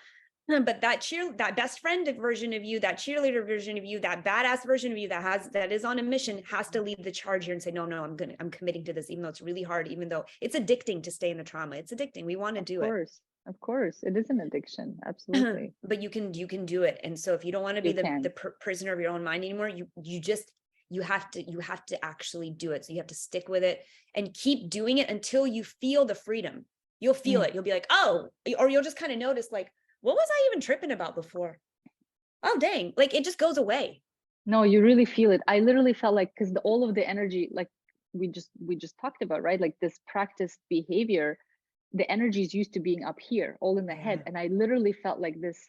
But that best friend version of you, that cheerleader version of you, that badass version of you that is on a mission has to lead the charge here and say, no, I'm committing to this, even though it's really hard, even though it's addicting to stay in the trauma. It's addicting. We want to do it. Of course, it is an addiction. Absolutely. But you can do it. And so if you don't want to be the prisoner of your own mind anymore, you have to actually do it. So you have to stick with it and keep doing it until you feel the freedom. You'll feel it. You'll be like, oh, or you'll just kind of notice like, what was I even tripping about before? Oh, dang. Like it just goes away. No, you really feel it. I literally felt like, because all of the energy, like we just talked about, right? Like this practiced behavior, the energy is used to being up here, all in the head. And I literally felt like this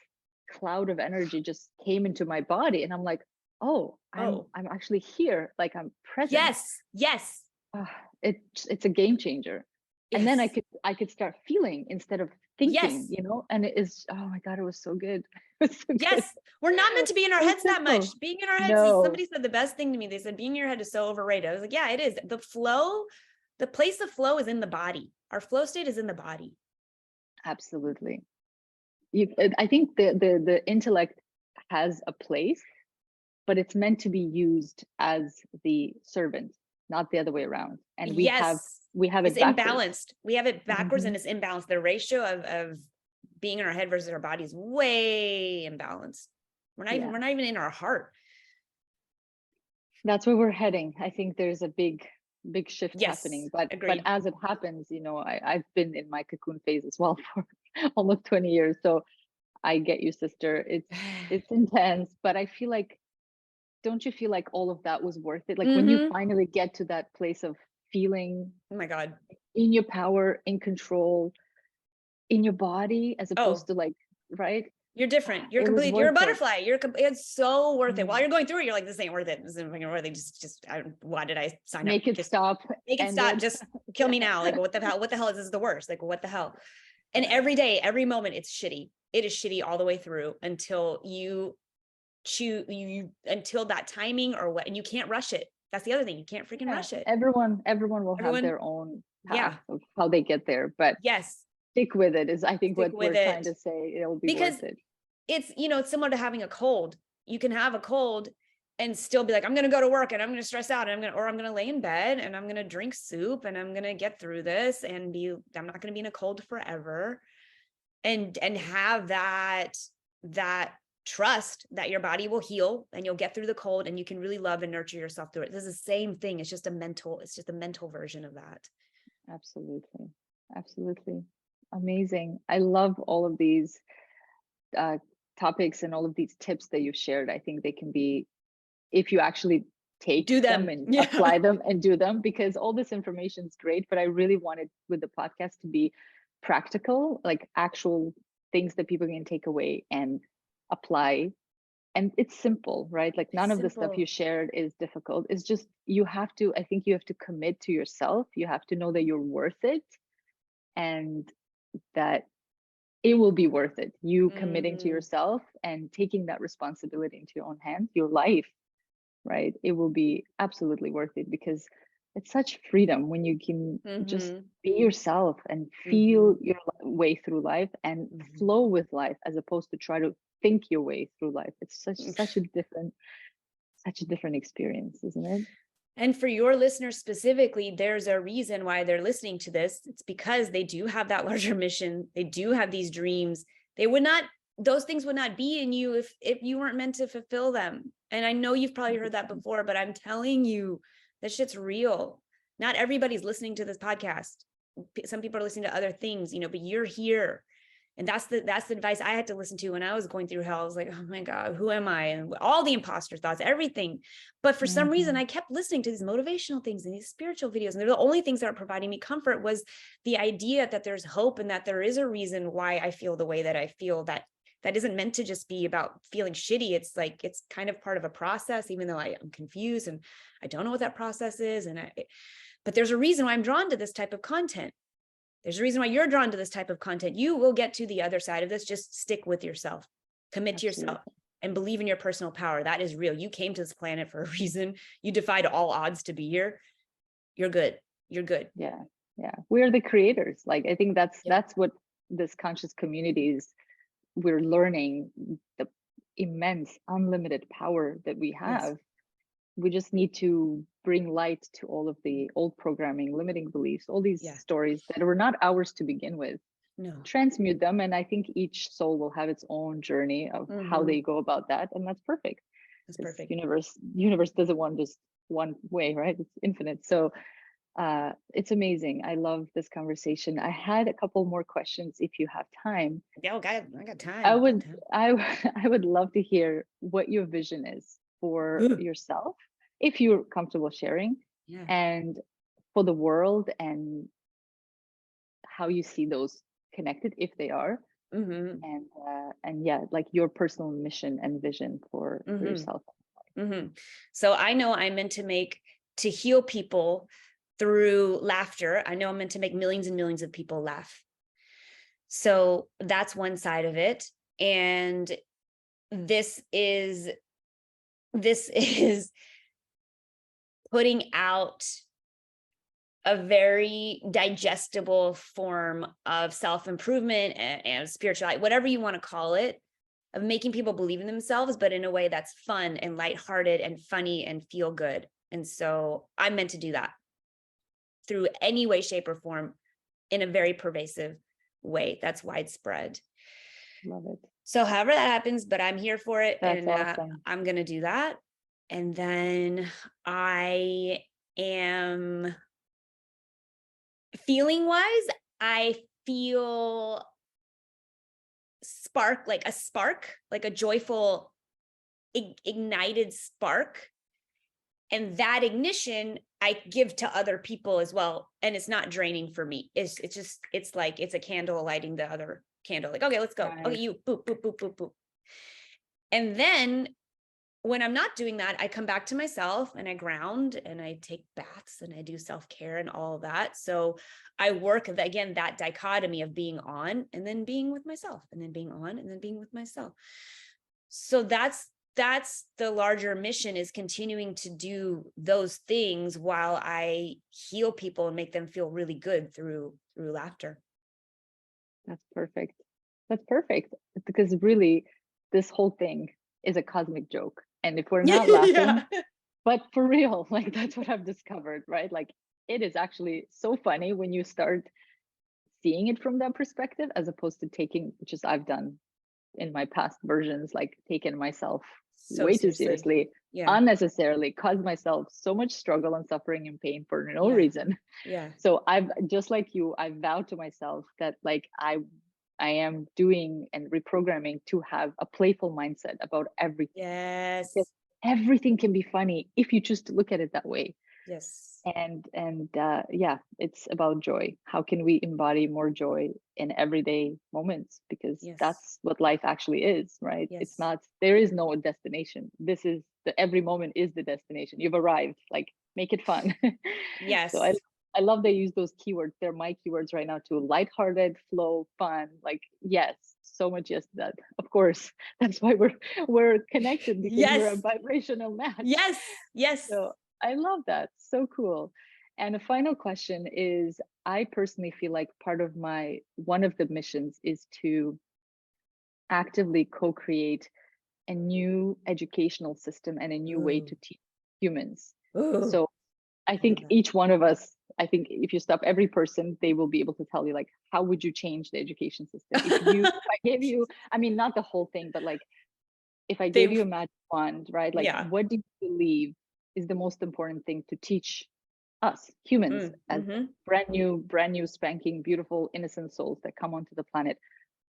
cloud of energy just came into my body. And I'm like, oh, I'm actually here. Like I'm present. Yes. It's a game changer. Yes. And then I could start feeling instead of thinking, you know, and it is, oh my God, it was so good. Yes. We're not meant to be in our heads that much. Being in our heads, somebody said the best thing to me. They said, being in your head is so overrated. I was like, yeah, it is. The flow, the place of flow is in the body. Our flow state is in the body. Absolutely. I think the intellect has a place, but it's meant to be used as the servant, not the other way around. And we have it's it backwards. Imbalanced. We have it backwards and it's imbalanced. The ratio of being in our head versus our body is way imbalanced. We're not even in our heart. That's where we're heading. I think there's a big shift happening, but as it happens, you know, I've been in my cocoon phase as well for almost 20 years. So I get you, sister. It's intense, but I feel like, don't you feel like all of that was worth it? Like when you finally get to that place of feeling, oh my God, in your power, in control, in your body, as opposed to like, right? You're different. You're complete. You're a butterfly. It's so worth it. While you're going through it, you're like, this ain't worth it. This isn't worth it. Just why did I sign up? Make it stop. Make it stop. Just kill me now. Like, what the hell? What the hell is this? The worst? Like, what the hell? And every day, every moment, it's shitty. It is shitty all the way through until you choose until that timing or what, and you can't rush it. That's the other thing. You can't freaking rush it. Everyone will have their own path of how they get there, but stick with it is, I think, what we're trying to say. It'll be worth it. It's, you know, it's similar to having a cold. You can have a cold and still be like, I'm going to go to work and I'm going to stress out and I'm going to lay in bed and I'm going to drink soup and I'm going to get through this and I'm not going to be in a cold forever. And have that trust that your body will heal and you'll get through the cold and you can really love and nurture yourself through it. This is the same thing. It's just a mental version of that. Absolutely. Amazing. I love all of these topics and all of these tips that you've shared. I think they can be, if you actually do them and apply them and do them, because all this information is great, but I really wanted with the podcast to be practical, like actual things that people can take away and apply. And it's simple, right? Like none of the stuff you shared is difficult. It's just, I think you have to commit to yourself. You have to know that you're worth it and that it will be worth it. You committing to yourself and taking that responsibility into your own hands, your life, right? It will be absolutely worth it, because it's such freedom when you can just Mhm. be yourself and feel your way through life and flow with life, as opposed to try to think your way through life. It's such a different experience, isn't it? And for your listeners specifically, there's a reason why they're listening to this. It's because they do have that larger mission. They do have these dreams. Those things would not be in you if you weren't meant to fulfill them. And I know you've probably heard that before, but I'm telling you, that shit's real. Not everybody's listening to this podcast. Some people are listening to other things, but you're here. And that's the advice I had to listen to when I was going through hell. I was like, oh my God, who am I? And all the imposter thoughts, everything. But for some reason, I kept listening to these motivational things and these spiritual videos. And they're the only things that are providing me comfort, was the idea that there's hope and that there is a reason why I feel the way that I feel, that isn't meant to just be about feeling shitty. It's like, it's kind of part of a process, even though I'm confused and I don't know what that process is. But there's a reason why I'm drawn to this type of content. There's a reason why you're drawn to this type of content. You will get to the other side of this. Just stick with yourself, commit to yourself, and believe in your personal power. That is real. You came to this planet for a reason. You defied all odds to be here. You're good. You're good. Yeah. We're the creators. Like, I think that's what this conscious community is. We're learning the immense, unlimited power that we have. Yes. We just need to bring light to all of the old programming, limiting beliefs, all these stories that were not ours to begin with. No. Transmute them. And I think each soul will have its own journey of how they go about that. And that's perfect. That's perfect. Universe doesn't want just one way, right? It's infinite. So it's amazing. I love this conversation. I had a couple more questions if you have time. Yeah, I got time. I would love to hear what your vision is for yourself, if you're comfortable sharing, and for the world, and how you see those connected, if they are, and yeah, like your personal mission and vision for yourself. So I know I'm meant to heal people through laughter. I know I'm meant to make millions and millions of people laugh. So that's one side of it. And this is putting out a very digestible form of self-improvement and spirituality, whatever you want to call it, of making people believe in themselves, but in a way that's fun and lighthearted and funny and feel good. And so I'm meant to do that through any way, shape, or form, in a very pervasive way that's widespread. Love it. So however that happens, but I'm here for it. That's and awesome. I'm going to do that. And then I am feeling wise, I feel like a joyful, ignited spark. And that ignition I give to other people as well. And it's not draining for me. It's like, it's a candle lighting the other candle. Like, okay, let's go. Right. Okay, you boop, boop, boop, boop, boop. And then when I'm not doing that, I come back to myself and I ground and I take baths and I do self-care and all of that. So I work again, that dichotomy of being on and then being with myself, and then being on and then being with myself. So that's the larger mission, is continuing to do those things while I heal people and make them feel really good through laughter. That's perfect. Because really, this whole thing is a cosmic joke. And if we're not laughing, but for real, like, that's what I've discovered, right? Like, it is actually so funny when you start seeing it from that perspective, as opposed to taking, which is I've done in my past versions, like taken myself way too seriously, unnecessarily, caused myself so much struggle and suffering and pain for no reason. So I've, just like you, I vowed to myself that, like, I am doing and reprogramming to have a playful mindset about everything. Yes. Because everything can be funny if you choose to look at it that way. Yes. And yeah, it's about joy. How can we embody more joy in everyday moments? Because that's what life actually is, right? It's not, there is no destination. This is every moment is the destination. You've arrived, like, make it fun. Yes. So I love they use those keywords. They're my keywords right now too. Lighthearted, flow, fun. Like, yes, so much yes to that. Of course, that's why we're connected, because we're a vibrational match. Yes. So I love that. So cool. And a final question is, I personally feel like one of the missions is to actively co-create a new educational system and a new way Ooh, to teach humans. ooh, So I I love think that. each one of us, I think if you stop every person, they will be able to tell you, like, how would you change the education system? If I gave you, I mean, not the whole thing, but like, if I gave They, you a magic wand, right? Like, yeah. what do you believe is the most important thing to teach us humans as Mm-hmm. brand new, spanking, beautiful, innocent souls that come onto the planet?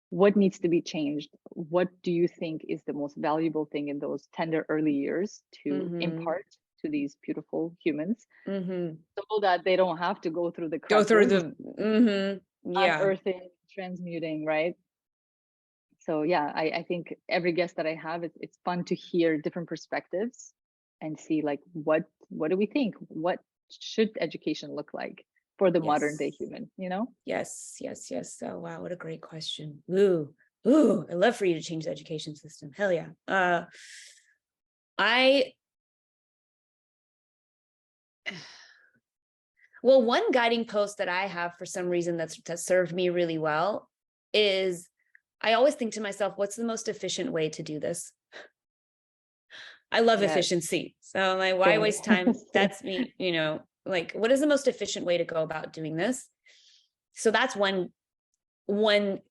What needs to be changed? What do you think is the most valuable thing in those tender early years to Mm-hmm. impart to these beautiful humans, Mm-hmm. so that they don't have to go through the Go crap through we're going, the, mm-hmm. Yeah. unearthing, transmuting, right? So yeah, I think every guest that I have, it's fun to hear different perspectives and see, like, what do we think? What should education look like for the modern day Yes. human, you know? Yes. Yes. Yes. Oh, wow. What a great question. Ooh. Ooh. I love for you to change the education system. Hell yeah. I, well, one guiding post that I have for some reason that's served me really well is I always think to myself, what's the most efficient way to do this? I love Yes. efficiency. So like, why Same. waste time? Same. That's me, like, what is the most efficient way to go about doing this? So that's one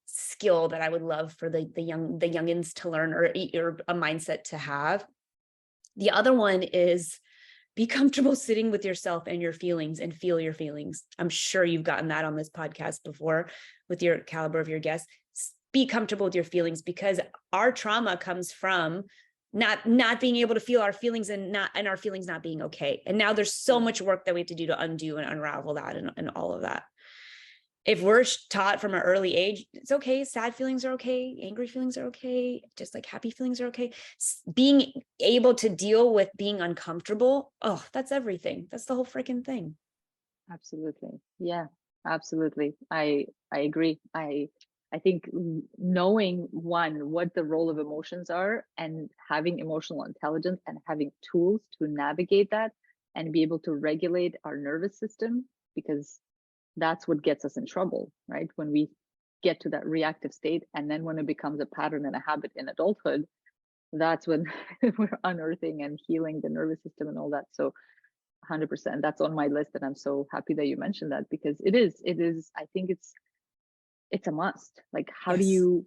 skill that I would love for the youngins to learn, or a mindset to have. The other one is be comfortable sitting with yourself and your feelings and feel your feelings. I'm sure you've gotten that on this podcast before with your caliber of your guests. Be comfortable with your feelings, because our trauma comes from not being able to feel our feelings, and our feelings not being okay. And now there's so much work that we have to do to undo and unravel that, and all of that. If we're taught from an early age, it's okay. Sad feelings are okay. Angry feelings are okay. Just like happy feelings are okay. Being able to deal with being uncomfortable. Oh, that's everything. That's the whole freaking thing. Absolutely. Yeah, absolutely. I agree. I think knowing, one, what the role of emotions are, and having emotional intelligence and having tools to navigate that and be able to regulate our nervous system, because that's what gets us in trouble, right? When we get to that reactive state, and then when it becomes a pattern and a habit in adulthood, that's when we're unearthing and healing the nervous system and all that. So 100%, that's on my list, and I'm so happy that you mentioned that, because it is, I think it's a must. Like, how do Yes. you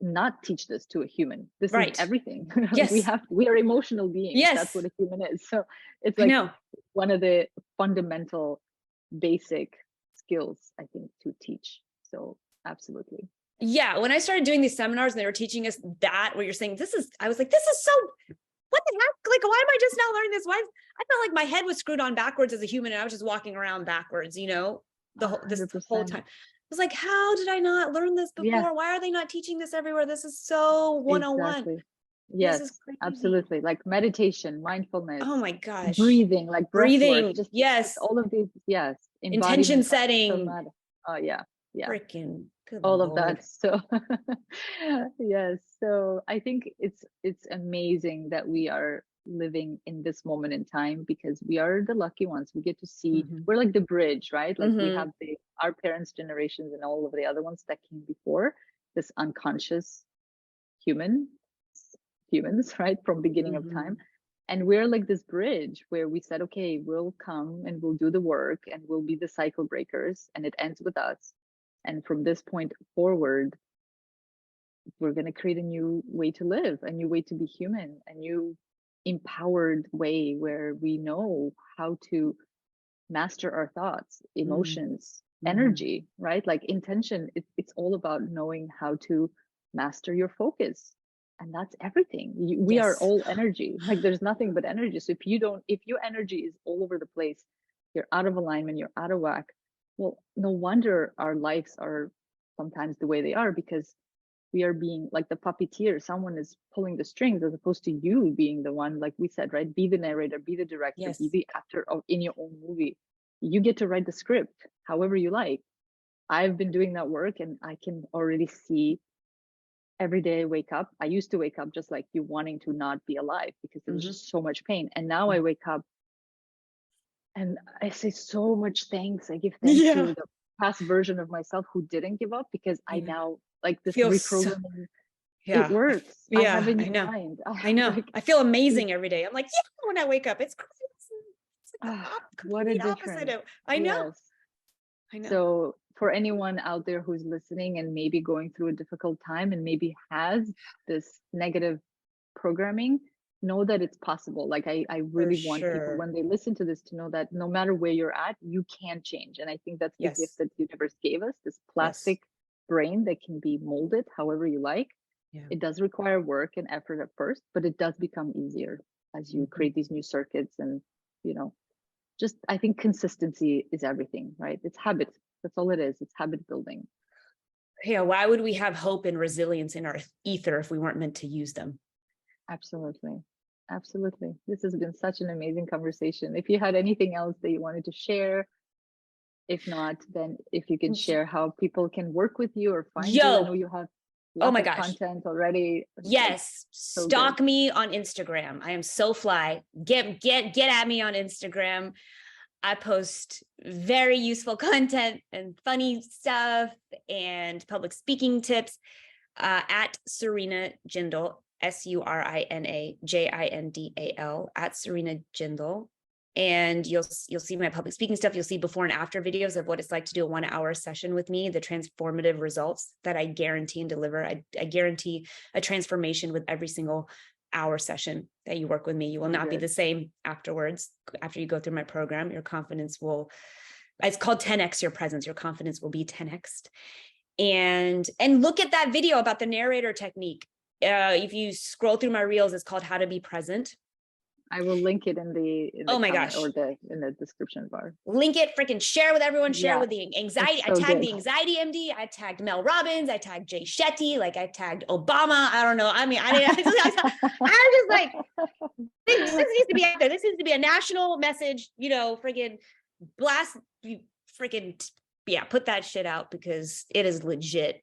not teach this to a human? This is Right. everything. Yes. We are emotional beings. That's Yes. what a human is. So it's I like know. one of the fundamental basic skills, I think, to teach. So absolutely. Yeah. When I started doing these seminars and they were teaching us that, what you're saying, I was like, this is so, what the heck? Like, why am I just now learning this? Why? I felt like my head was screwed on backwards as a human, and I was just walking around backwards, this whole 100%. time. I was like, how did I not learn this Yeah, before? Why are they not teaching this everywhere? This is so 101. exactly. This is Yes, crazy. absolutely. Like meditation, mindfulness, Oh my gosh. breathing, like breath work, Breathing. just Yes. all of these. Yes, Intention embodiment, so setting. mad. Oh yeah, yeah, Freaking good all of Lord. that. So yes, so I think it's amazing that we are living in this moment in time, because we are the lucky ones. We get to see, Mm-hmm. we're like the bridge, right? Like, we Mm-hmm. have our parents' generations and all of the other ones that came before, this unconscious human humans, right, from beginning of Mm-hmm. time. And we're like this bridge where we said, okay, we'll come and we'll do the work and we'll be the cycle breakers, and it ends with us. And from this point forward, we're going to create a new way to live, a new way to be human, a new empowered way where we know how to master our thoughts, emotions, Mm-hmm. energy, right? Like intention, it's all about knowing how to master your focus. And that's everything. We are Yes. all energy. Like, there's nothing but energy. So if your energy is all over the place, you're out of alignment, you're out of whack. Well, no wonder our lives are sometimes the way they are, because we are being like the puppeteer. Someone is pulling the strings, as opposed to you being the one, like we said, right? Be the narrator, be the director, be Yes. the actor in your own movie. You get to write the script however you like. I've been doing that work, and I can already see every day I wake up. I used to wake up just like you, wanting to not be alive, because there was Mm-hmm. just so much pain. And now I wake up And I say so much thanks. I give thanks Yeah. to the past version of myself who didn't give up, because I Yeah. now, like, this Feel so, reprogramming, yeah. it works. I have a I new know. mind. I know. Like, I feel amazing every day. I'm like, yeah, when I wake up, it's crazy. It's like the what a complete opposite difference. of, I know. Yes. I know. So for anyone out there who's listening and maybe going through a difficult time and maybe has this negative programming, know that it's possible. Like, I For really want people, sure. when they listen to this, to know that no matter where you're at, you can change. And I think that's the gift Yes. that the universe gave us, this Yes. plastic brain that can be molded however you like. Yeah. It does require work and effort at first, but it does become easier as you create these new circuits. And, you know, just, I think consistency is everything, right? It's habit. That's all it is. It's habit building. Yeah. Why would we have hope and resilience in our ether if we weren't meant to use them? Absolutely. Absolutely. This has been such an amazing conversation. If you had anything else that you wanted to share, if not, then if you can share how people can work with you or find you. I know you have Oh lots my of gosh. content already. Yes. So Stalk good. me on Instagram. I am so fly. Get at me on Instagram. I post very useful content and funny stuff and public speaking tips at Surina Jindal, SurinajIndal, at Surina Jindal. And you'll see my public speaking stuff. You'll see before and after videos of what it's like to do a 1 hour session with me, the transformative results that I guarantee and deliver. I guarantee a transformation with every single hour session that you work with me. You will not be the same afterwards. After you go through my program, your confidence will, it's called 10x your presence. Your confidence will be 10x. And look at that video about the narrator technique. If you scroll through my reels, it's called How to Be Present. I will link it in the Oh my comment gosh. or in the description bar. Link it, freaking share with everyone, share with the anxiety. So I tagged good. the anxiety MD. I tagged Mel Robbins. I tagged Jay Shetty. Like, I tagged Obama. I don't know. I mean, I was just like, this needs to be out there. This needs to be a national message, you know, freaking blast, freaking, yeah, put that shit out because it is legit.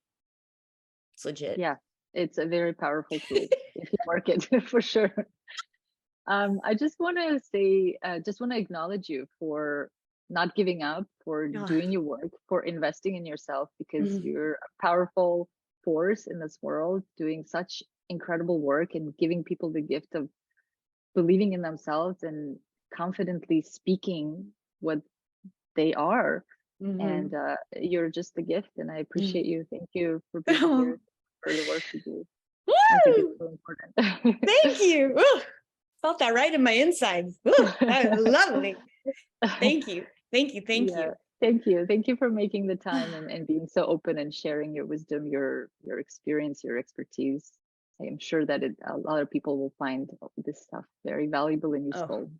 It's legit. Yeah, it's a very powerful tool if you work it for sure. I just want to say, just want to acknowledge you for not giving up, for doing your work, for investing in yourself, because you're a powerful force in this world, doing such incredible work and giving people the gift of believing in themselves and confidently speaking what they are. And you're just a gift, and I appreciate you. Thank you for being here, for the work you do. Woo! I think it's so important. Thank you. Ooh, felt that right in my insides. Ooh, that was lovely. Thank you. Thank you. Thank you. Thank you. Thank you for making the time and being so open and sharing your wisdom, your experience, your expertise. I am sure that a lot of people will find this stuff very valuable and useful.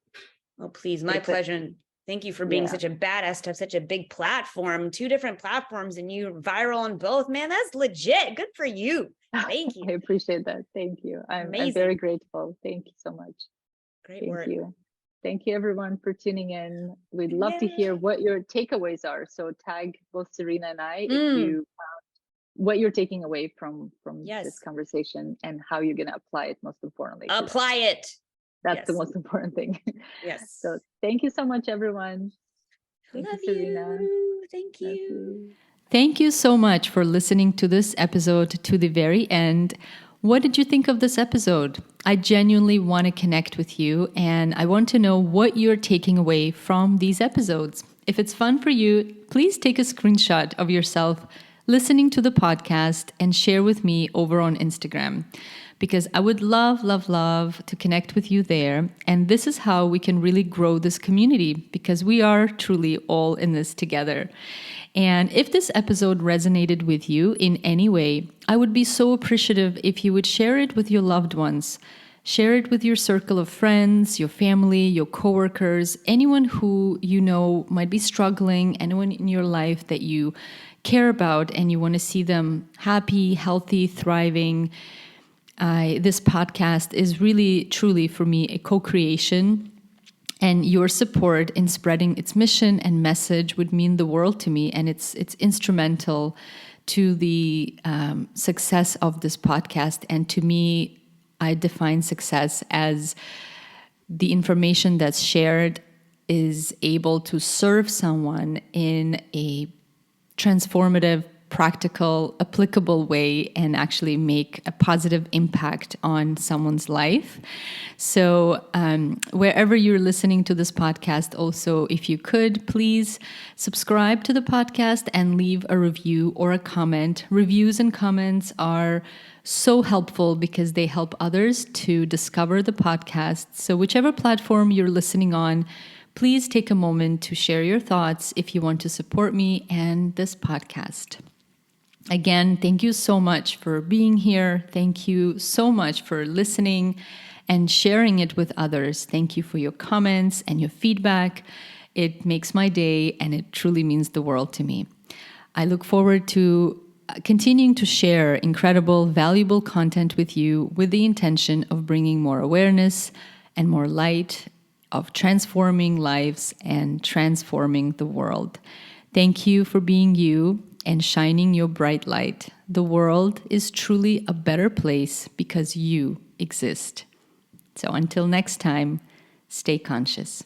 Oh please, my pleasure. And thank you for being such a badass to have such a big platform, 2 different platforms, and you viral on both. Man, that's legit. Good for you. Thank you. I appreciate that. Thank you. I'm very grateful. Thank you so much. Great work. Thank you. Thank you everyone for tuning in. We'd love to hear what your takeaways are. So tag both Serena and I if you what you're taking away from this conversation and how you're going to apply it, most importantly. Apply it. That's the most important thing. Yes. So thank you so much, everyone. Thank you, Serena. Thank you. Thank you so much for listening to this episode to the very end. What did you think of this episode? I genuinely want to connect with you, and I want to know what you're taking away from these episodes. If it's fun for you, please take a screenshot of yourself listening to the podcast and share with me over on Instagram, because I would love, love, love to connect with you there. And this is how we can really grow this community, because we are truly all in this together. And if this episode resonated with you in any way, I would be so appreciative if you would share it with your loved ones. Share it with your circle of friends, your family, your coworkers, anyone who you know might be struggling, anyone in your life that you care about and you want to see them happy, healthy, thriving. This podcast is really, truly for me a co-creation. And your support in spreading its mission and message would mean the world to me. And it's instrumental to the success of this podcast. And to me, I define success as the information that's shared is able to serve someone in a transformative, practical, applicable way and actually make a positive impact on someone's life. So wherever you're listening to this podcast, also, if you could, please subscribe to the podcast and leave a review or a comment. Reviews and comments are so helpful because they help others to discover the podcast. So whichever platform you're listening on, please take a moment to share your thoughts if you want to support me and this podcast. Again, thank you so much for being here. Thank you so much for listening and sharing it with others. Thank you for your comments and your feedback. It makes my day and it truly means the world to me. I look forward to continuing to share incredible, valuable content with you with the intention of bringing more awareness and more light, of transforming lives and transforming the world. Thank you for being you and shining your bright light. The world is truly a better place because you exist. So until next time, stay conscious.